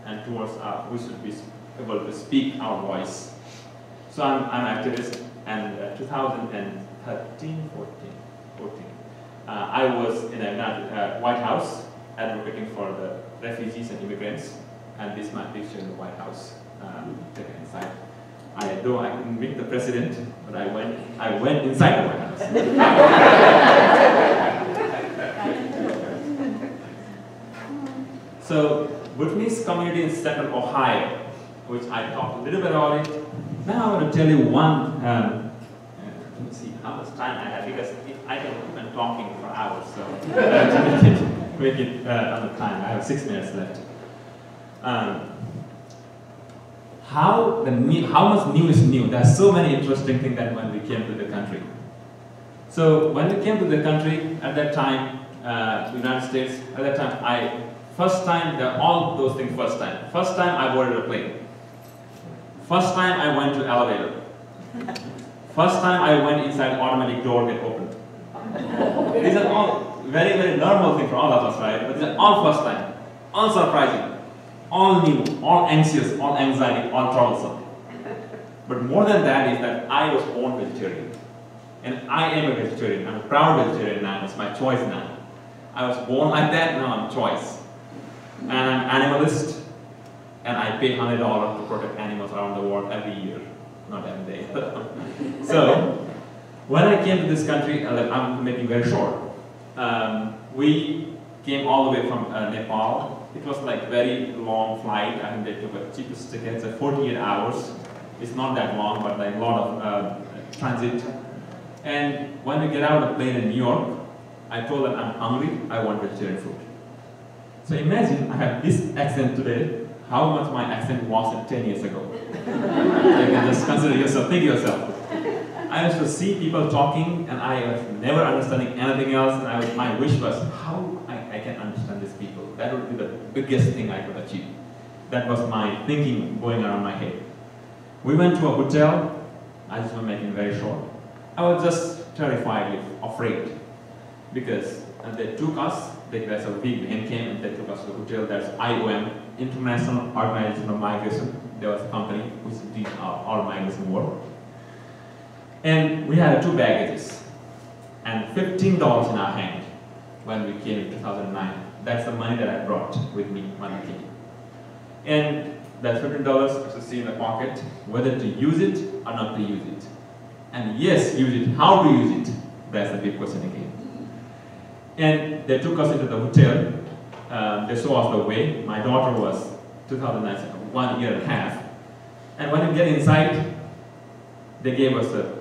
and towards we should be able to speak our voice. So I'm an activist, and 2013, 14, I was in a White House advocating for the refugees and immigrants, and this is my picture in the White House taken inside. I didn't meet the president, but I went inside the White House. So, Bhutanese community in Central Ohio, which I talked a little bit about it. Now I want to tell you one, let me see how much time I have, because I can keep on talking for hours, so to make it on the time. I have 6 minutes left. How much new is new? There are so many interesting things that when we came to the country. So when we came to the country, at that time, the United States, at that time, first time, all those things first time. First time I boarded a plane. First time I went to elevator. First time I went inside automatic door get opened. These are all very, very normal things for all of us, right? But these are all first time. All surprising. All new, all anxious, all anxiety, all troublesome. But more than that is that I was born vegetarian. And I am a vegetarian. I'm a proud vegetarian now. It's my choice now. I was born like that, now I'm choice. And I'm animalist. And I pay $100 to protect animals around the world every year. Not every day. So, When I came to this country, I'm making very short. We came all the way from Nepal. It was like very long flight. I think they took the cheapest tickets at 48 hours. It's not that long, but like a lot of transit. And when we get out of the plane in New York, I told them I'm hungry, I want vegetarian food. So imagine I have this accent today, how much my accent was 10 years ago. You can just consider yourself, think yourself. I used to see people talking and I was never understanding anything else, and my wish was how I can understand these people. That would be the biggest thing I could achieve. That was my thinking going around my head. We went to a hotel. I just want to make it very short. I was just terrified, afraid, because they took us, there's a big man came and they took us to the hotel. There's IOM, International Organization of Migration. There was a company which did all migration work. And we had 2 baggages and $15 in our hand when we came in 2009. That's the money that I brought with me when I came. And that $15 to see in the pocket, whether to use it or not to use it. And yes, use it. How to use it? That's the big question again. And they took us into the hotel. They showed us the way. My daughter was 2009, 1 year and a half. And when we get inside, they gave us a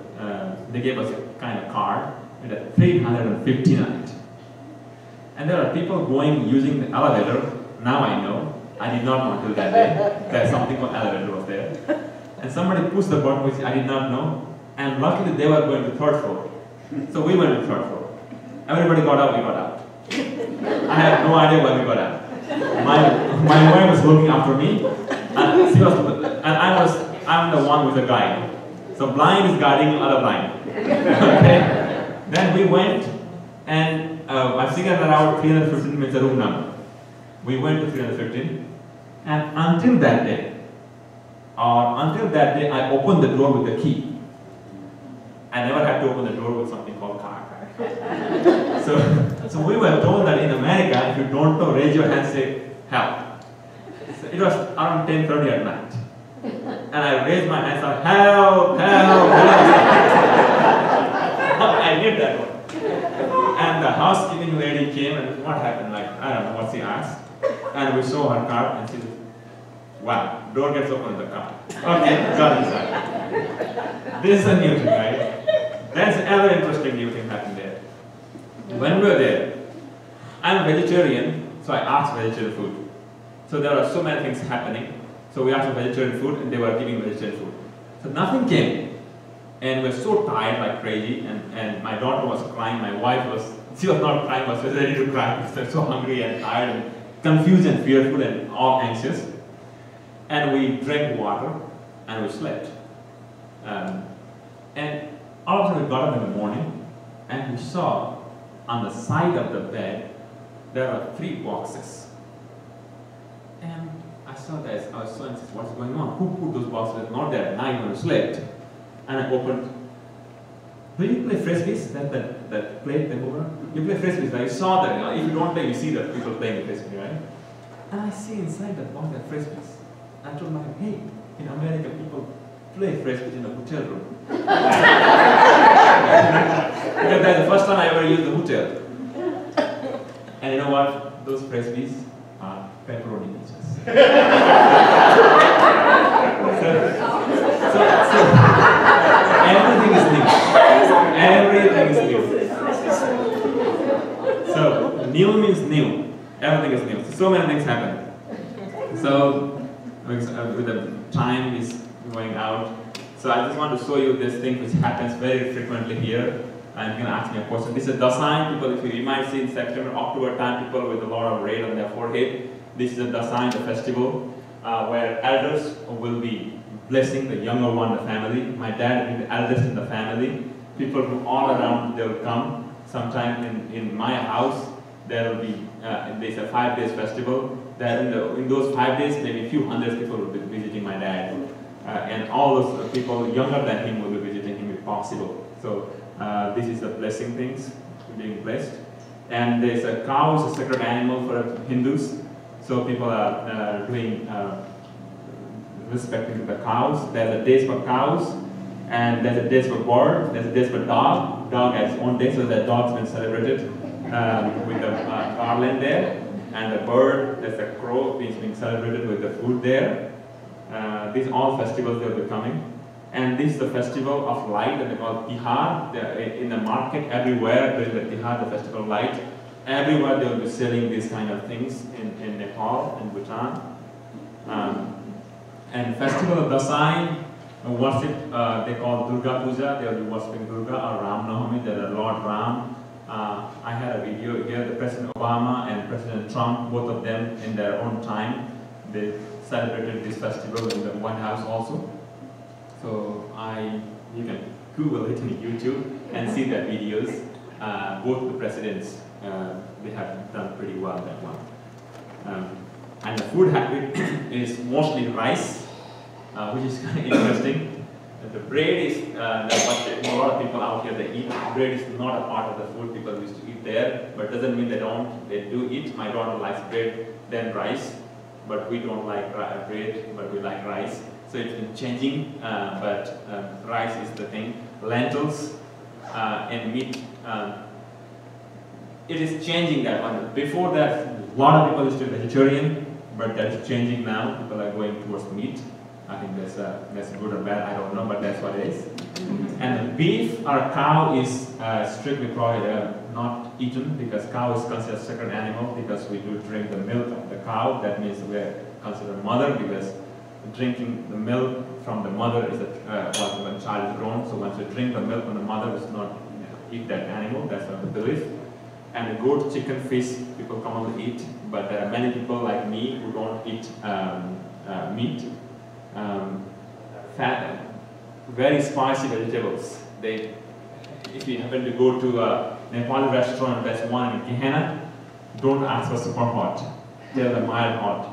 kind of card with a 350 on it. And there are people using the elevator. Now I know. I did not know until that day. There's something called elevator was there. And somebody pushed the button which I did not know. And luckily they were going to 3rd floor. So we went to 3rd floor. Everybody got out, we got out. I have no idea when we got out. My wife was looking after me, and I'm the one with the guide. So blind is guiding other blind. Okay? Then we went, and I figured that out 315 means the room number. We went to 315, and until that day, I opened the door with the key. I never had to open the door with something called card. So we were told that in America, if you don't know, raise your hand, say help. So it was around 10:30 at night. And I raised my hand, said, help, help, help. I did that one. And the housekeeping lady came, and what happened? Like, I don't know what she asked. And we saw her card, and she said, wow, door gets open in the car. Okay, got inside. This is a new thing, right? That's another interesting new thing happened there. When we were there, I'm a vegetarian, so I asked vegetarian food. So there are so many things happening. So we asked for vegetarian food, and they were giving vegetarian food. So nothing came. And we were so tired like crazy, and my daughter was crying, my wife she was not crying, but she was ready to cry because they were so hungry and tired and confused and fearful and all anxious. And we drank water, and we slept. And all of a sudden we got up in the morning, and we saw on the side of the bed, there are 3 boxes. And I saw that, I was so anxious, what's going on? Who put those boxes? Not there at night when we slept. And I opened. Do you play frisbees? That play over? You play frisbees, right? You saw that. If you don't play, you see that people playing frisbee, right? And I see inside that box that frisbees. I told my wife, hey, in America people play frisbees in a hotel room. Because that's the first time I ever used the hotel. And you know what? Those frisbees are pepperoni pizzas. so everything is new. Everything is new. So new means new. Everything is new. So many things happen. So with the time is going out. So I just want to show you this thing which happens very frequently here. And you're going to ask me a question. This is Dasein. People, you might see in September, October time, people with a lot of red on their forehead. This is a Dasein, the festival, where elders will be blessing the younger one in the family. My dad will be the eldest in the family. People from all around, they will come. Sometime in my house, there will be, there's a 5 days festival. That in those 5 days, maybe a few hundred people will be visiting my dad. And all those people younger than him will be visiting him if possible. So this is the blessing things, being blessed. And there's a cow, is a sacred animal for Hindus. So people are doing respecting the cows. There's a days for cows. And there's a days for bird, there's a days for dog. Dog has its own day, so the dog's been celebrated with the garland there. And the bird, there's a crow, which is being celebrated with the food there. These all festivals that will be coming. And this is the festival of light that they call Tihar. In the market everywhere, there is the Tihar, the festival of light. Everywhere they will be selling these kind of things in Nepal and Bhutan. And festival of Dasai, worship, they call Durga Puja. They will be worshipping Durga or Ram Navami, the Lord Ram. I had a video here, the President Obama and President Trump, both of them in their own time, they celebrated this festival in the White House also. So you can Google it on YouTube and see the videos. Both the presidents, they have done pretty well that one. And the food habit is mostly rice, which is kind of interesting. The bread is what a lot of people out here they eat. Bread is not a part of the food people used to eat there, but doesn't mean they don't. They do eat. My daughter likes bread, then rice, but we don't like bread, but we like rice. So it's been changing, but rice is the thing. Lentils and meat. It is changing that one. Before that, a lot of people used to be vegetarian, but that is changing now. People are going towards meat. I think that's good or bad, I don't know, but that's what it is. And the beef or cow is strictly prohibited, not eaten, because cow is considered a sacred animal, because we do drink the milk of the cow. That means we're considered mother, because drinking the milk from the mother is when the child is grown. So once you drink the milk from the mother, it's not eat that animal. That's what the belief. And the goat, chicken, fish, people commonly eat, but there are many people like me who don't eat meat. Very spicy vegetables. If you happen to go to a Nepali restaurant, there's one in Gehenna, don't ask for super hot. Tell them mild hot.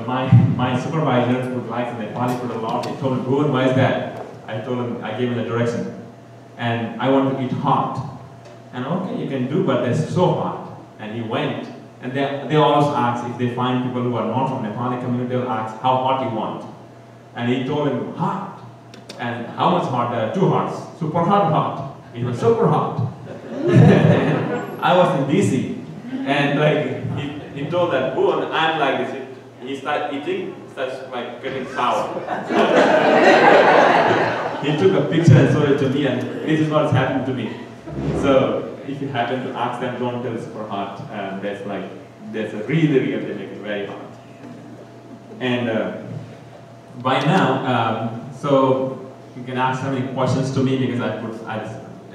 My supervisor who likes Nepali food a lot, he told me, Bhuwan, why is that? I told him, I gave him the direction. And I want to eat hot. And okay, you can do, but it's so hot. And he went. And they always ask, if they find people who are not from Nepali community, they'll ask, how hot you want? And he told him, hot. And how much hot? There are two hots. Super hot. It was super hot. I was in DC. And he told that, Bhuwan, I'm like this. He started eating, starts like getting sour. He took a picture and showed it to me, and this is what's happened to me. So if you happen to ask them, don't tell it's super hot. There's a really, they make it very hot. And by now, so you can ask so many questions to me because I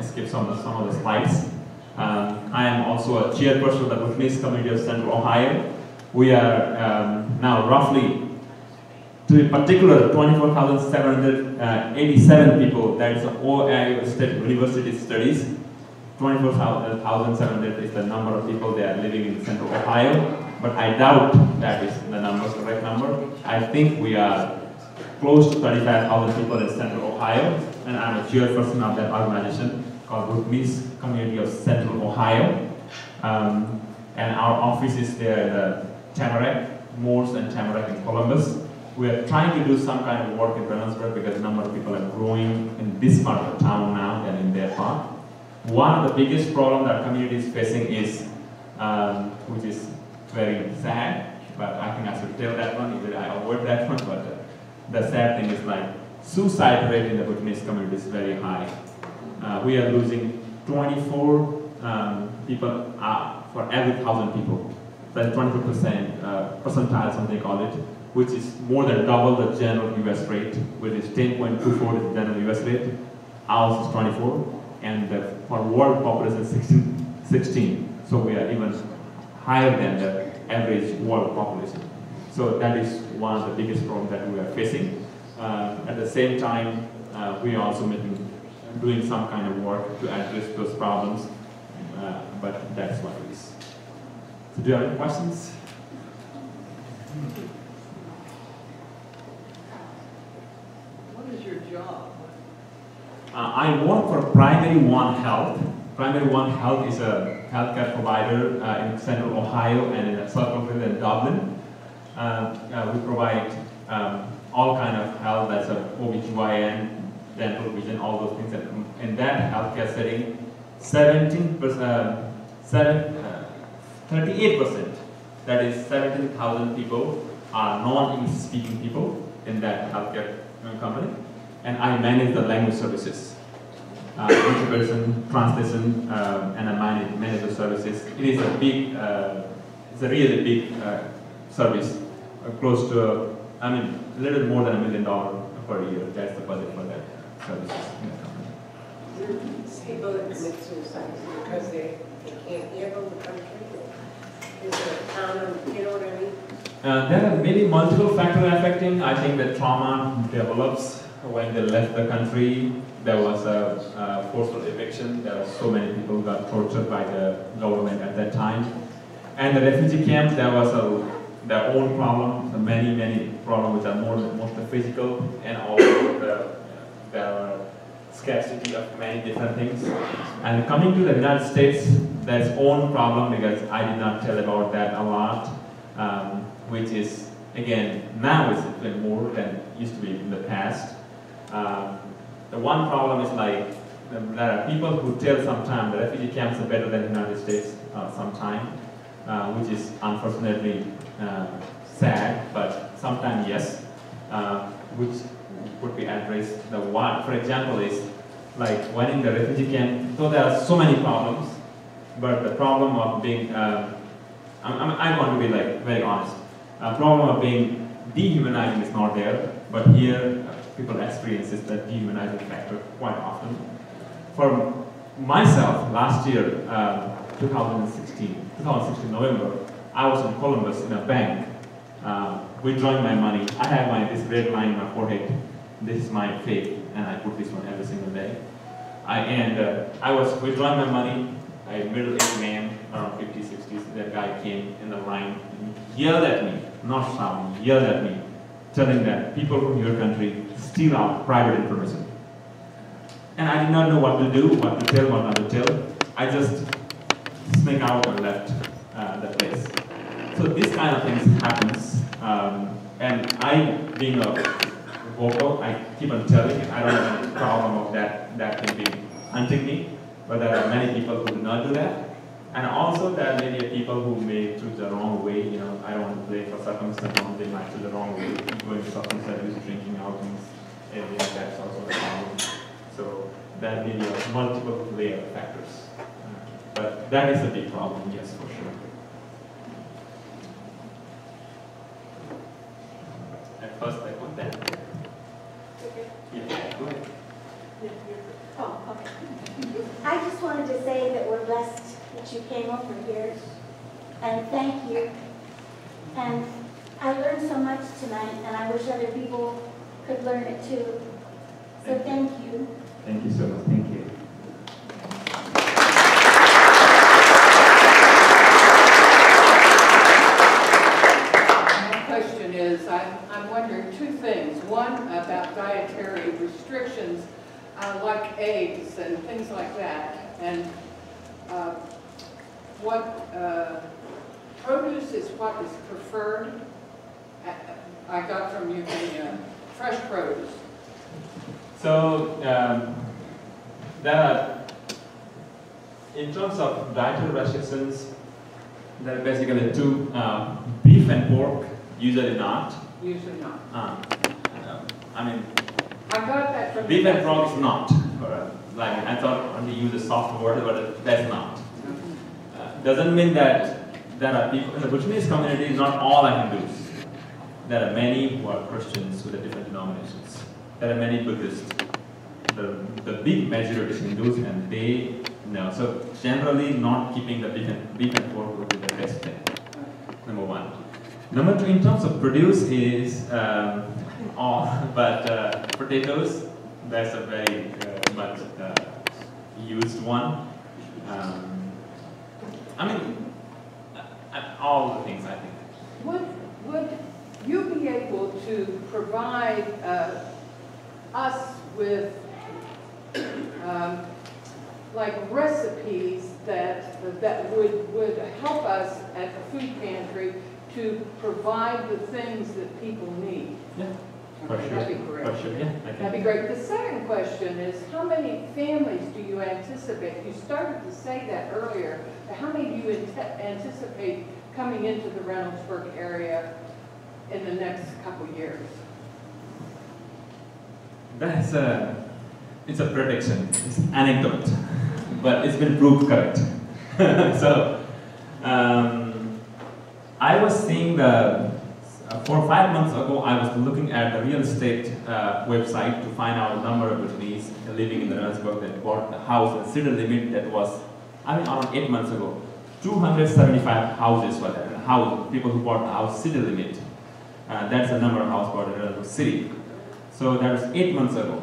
skipped some of the slides. I am also a chairperson of the Bhutanese community of Central Ohio. We are now roughly, to be particular, 24,787 people. That is the Ohio State University studies. 24,700 is the number of people that are living in Central Ohio, but I doubt that is the correct number. I think we are close to 35,000 people in Central Ohio, and I'm a chairperson of that organization called Bhutanese Community of Central Ohio. And our office is there in the Tamarack, Morse and Tamarack in Columbus. We are trying to do some kind of work in Reynoldsburg because a number of people are growing in this part of the town now than in their part. One of the biggest problems that our community is facing is, which is very sad, but I think I should tell that one, either I avoid that one, but the sad thing is like suicide rate in the Bhutanese community is very high. We are losing 24 people for every 1,000 people. That's 24% percentile, something they call it, which is more than double the general US rate, which is 10.24 is the general US rate. Ours is 24, and for world population is 16. So we are even higher than the average world population. So that is one of the biggest problems that we are facing. At the same time, we are also doing some kind of work to address those problems, but that's what it is. So do you have any questions? What is your job? I work for Primary One Health. Primary One Health is a healthcare provider in Central Ohio and in Circleville and Dublin. We provide all kind of health, that's OBGYN, dental, vision, all those things. And in that healthcare setting, 38%, that is 17,000 people are non-English speaking people in that healthcare company. And I manage the language services, interpretation, translation, and I manage the services. It is a big, it's a really big service, close to, a little more than $1 million per year. That's the budget for that services in the company. People that commit suicide because they can't handle the country. Is there a town, you know what I mean? There are many multiple factors affecting. I think that trauma develops when they left the country. There was a forceful eviction. There were so many people who got tortured by the government at that time. And the refugee camp, there was their own problem, many problems which are mostly physical, and also there are scarcity of many different things. And coming to the United States, there's own problem because I did not tell about that a lot, which is, again, now it's even more than it used to be in the past. The one problem is like, there are people who tell sometimes the refugee camps are better than the United States sometimes, which is unfortunately sad, but sometimes yes, which could be addressed. The one, for example, is like when in the refugee camp, so there are so many problems, but the problem of being, I want to be like very honest, a problem of being dehumanizing is not there, but here people experience that dehumanizing factor quite often. For myself, last year, 2016 November, I was in Columbus in a bank, withdrawing my money. I have this red line on my forehead. This is my faith, and I put this one every single day. I was withdrawing my money. A middle-aged man, around 50s, 60s, that guy came in the line, yelled at me, not shouting, yelled at me, telling that people from your country steal our private information. And I did not know what to do, what to tell, what not to tell. I just sneaked out and left the place. So this kind of things happens, and I, being a vocal, I keep on telling it. I don't have any problem of that thing being hunting me, but there are many people who do not do that. And also there are many people who may choose the wrong way. You know, I don't want to blame for circumstances, they might choose the wrong way, going to substance abuse, drinking outings, and that's also a problem. So there may be multiple layer factors. But that is a big problem, yes, for sure. At first, I put that. Yeah, go ahead. Oh, okay. I just wanted to say that we're blessed that you came over here, and thank you. And I learned so much tonight, and I wish other people could learn it too. So thank you. Thank you so much. Thank you. My question is, I'm wondering two things. One, about dietary restrictions, like eggs and things like that, and what produce is what is preferred. I got from you the fresh produce. So there are, in terms of dietary restrictions, there are basically two: beef and pork. Usually not. Usually not. I mean, I got that from beef and pork is not. Like I thought only use a soft word, but that's not. Doesn't mean that there are people in the Bhutanese community. Not all are Hindus. There are many who are Christians with the different denominations. There are many Buddhists. The big majority is Hindus, and they know. So generally, not keeping the beef and pork would be the best thing. Number one. Number two, in terms of produce, is all, but potatoes. That's a very much used one. I mean, all the things I think. Would you be able to provide us with like recipes that would help us at the food pantry to provide the things that people need? Yeah, for sure. That'd be great. For question. Yeah, I That'd be great. The second question is, how many families do you anticipate? You started to say that earlier, but how many do you anticipate coming into the Reynoldsburg area in the next couple years? It's a prediction, it's anecdote, but it's been proved correct. So, I was seeing 4 or 5 months ago, I was looking at the real estate website to find out the number of Bhutanese living in the Reynoldsburg that bought a house and city limit that was, around 8 months ago. 275 houses were there, people who bought the house city limit. That's the number of houses bought in Reynoldsburg city. So that was 8 months ago.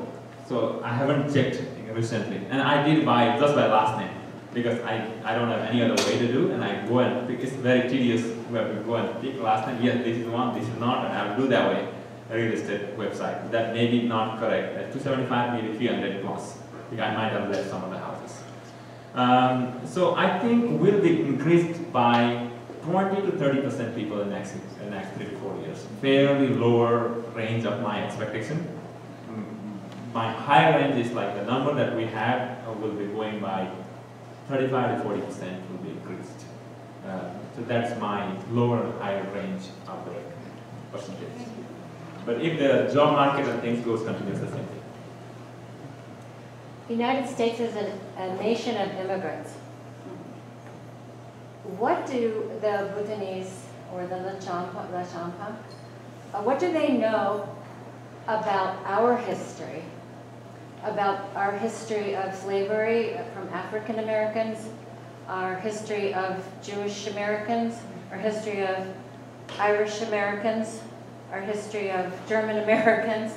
So I haven't checked recently. And I did buy just by last name, because I don't have any other way to do, and I go and pick. It's very tedious where we go and pick last name. Yes, this is one, this is not, and I will do that way. A real estate website. That may be not correct. At 275, maybe 300 plus. I might have left some of the houses. So I think will be increased by 20 to 30% people in the next 3 to 4 years. Fairly lower range of my expectation. My higher range is like the number that we have will be going by 35 to 40% will be increased. So that's my lower and higher range of the percentage. But if the job market and things goes continues the same thing. The United States is a nation of immigrants. What do the Bhutanese or the Lachampa, what do they know about our history? About our history of slavery from African Americans, our history of Jewish Americans, our history of Irish Americans, our history of German Americans.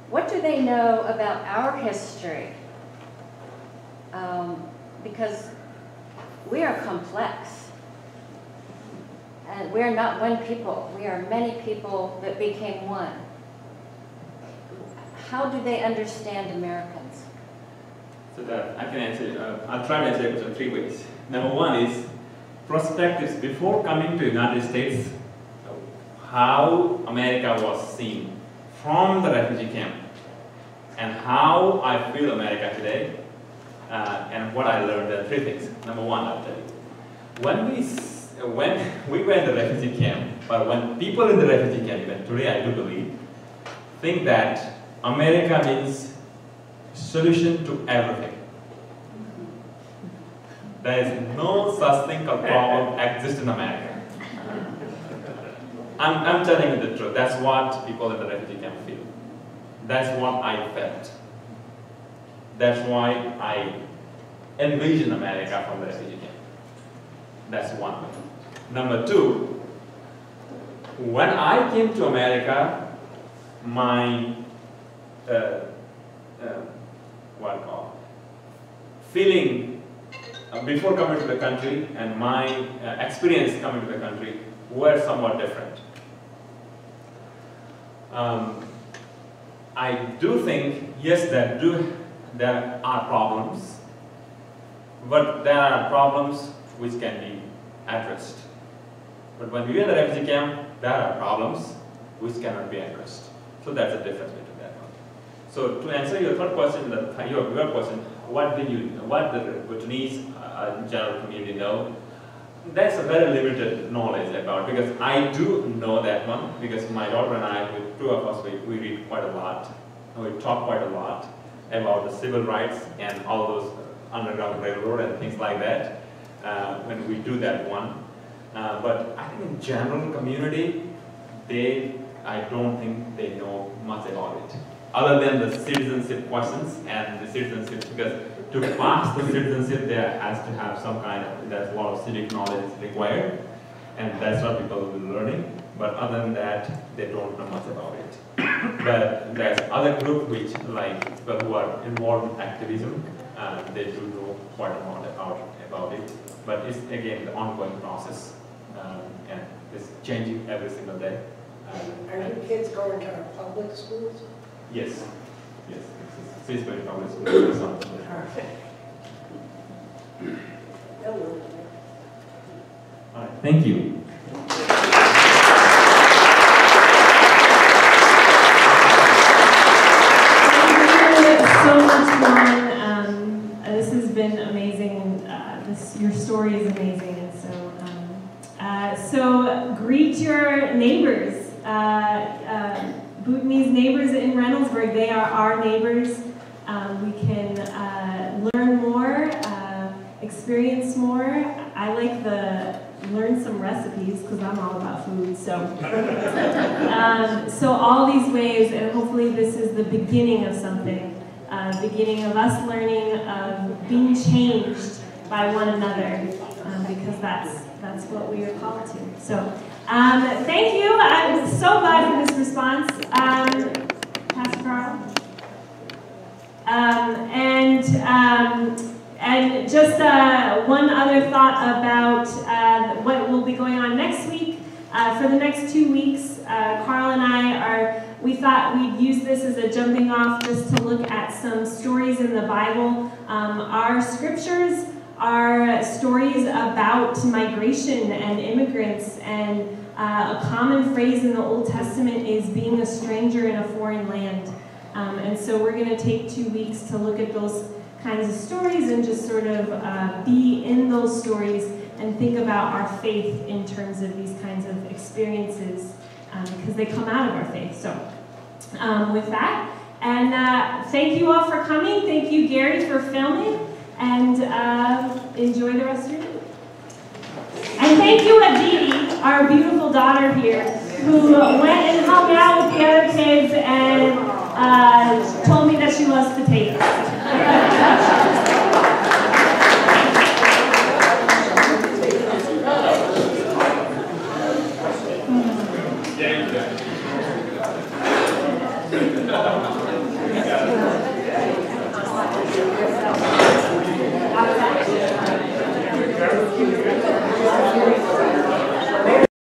What do they know about our history? Because we are complex. And we are not one people. We are many people that became one. How do they understand Americans? So that I can answer, I'll try to answer it in 3 ways. Number one is perspectives before coming to the United States, how America was seen from the refugee camp, and how I feel America today, and what I learned. There are 3 things. Number one, I'll tell you. When we were in the refugee camp, but when people in the refugee camp, even today I do believe, think that America means solution to everything. There is no such thing called problem exists in America. I'm telling you the truth. That's what people in the refugee camp feel. That's what I felt. That's why I envision America from the refugee camp. That's one thing. Number two, when I came to America, my feeling before coming to the country and my experience coming to the country were somewhat different. I do think, yes, there are problems, but there are problems which can be addressed. But when we are in the refugee camp, there are problems which cannot be addressed. So that's the difference between that one. So to answer your third question, your question, what the Bhutanese general community know? That's a very limited knowledge about, because I do know that one, because my daughter and I, with 2 of us, we read quite a lot, and we talk quite a lot about the civil rights and all those underground railroad and things like that when we do that one. But I think in general community, I don't think they know much about it, other than the citizenship questions and the citizenship, because to pass the citizenship, there has to have some kind of, there's a lot of civic knowledge required, and that's what people will be learning. But other than that, they don't know much about it. But there's other group which, like people who are involved in activism, they do know quite a lot about it. But it's again the ongoing process, and it's changing every single day. Are your kids going to our public schools? Yes, yes. It's very public school. Perfect. All right, thank you. your story is amazing, and so greet your neighbors. Bhutanese neighbors in Reynoldsburg, they are our neighbors. We can learn more, experience more. I like learn some recipes because I'm all about food. So, so all these ways, and hopefully this is the beginning of something, beginning of us learning of being changed by one another, because that's what we are called to. So, thank you. I'm so glad for this response, Pastor Carl. And just one other thought about what will be going on next week. For the next 2 weeks, Carl and I we thought we'd use this as a jumping off just to look at some stories in the Bible. Our scriptures are stories about migration and immigrants, and a common phrase in the Old Testament is being a stranger in a foreign land. And so we're going to take 2 weeks to look at those kinds of stories and just sort of be in those stories and think about our faith in terms of these kinds of experiences, because they come out of our faith. So with that, and thank you all for coming. Thank you, Gary, for filming, and enjoy the rest of your day. And thank you, Aditi, our beautiful daughter here, who went and hung out with the other kids and told me that she loves potatoes.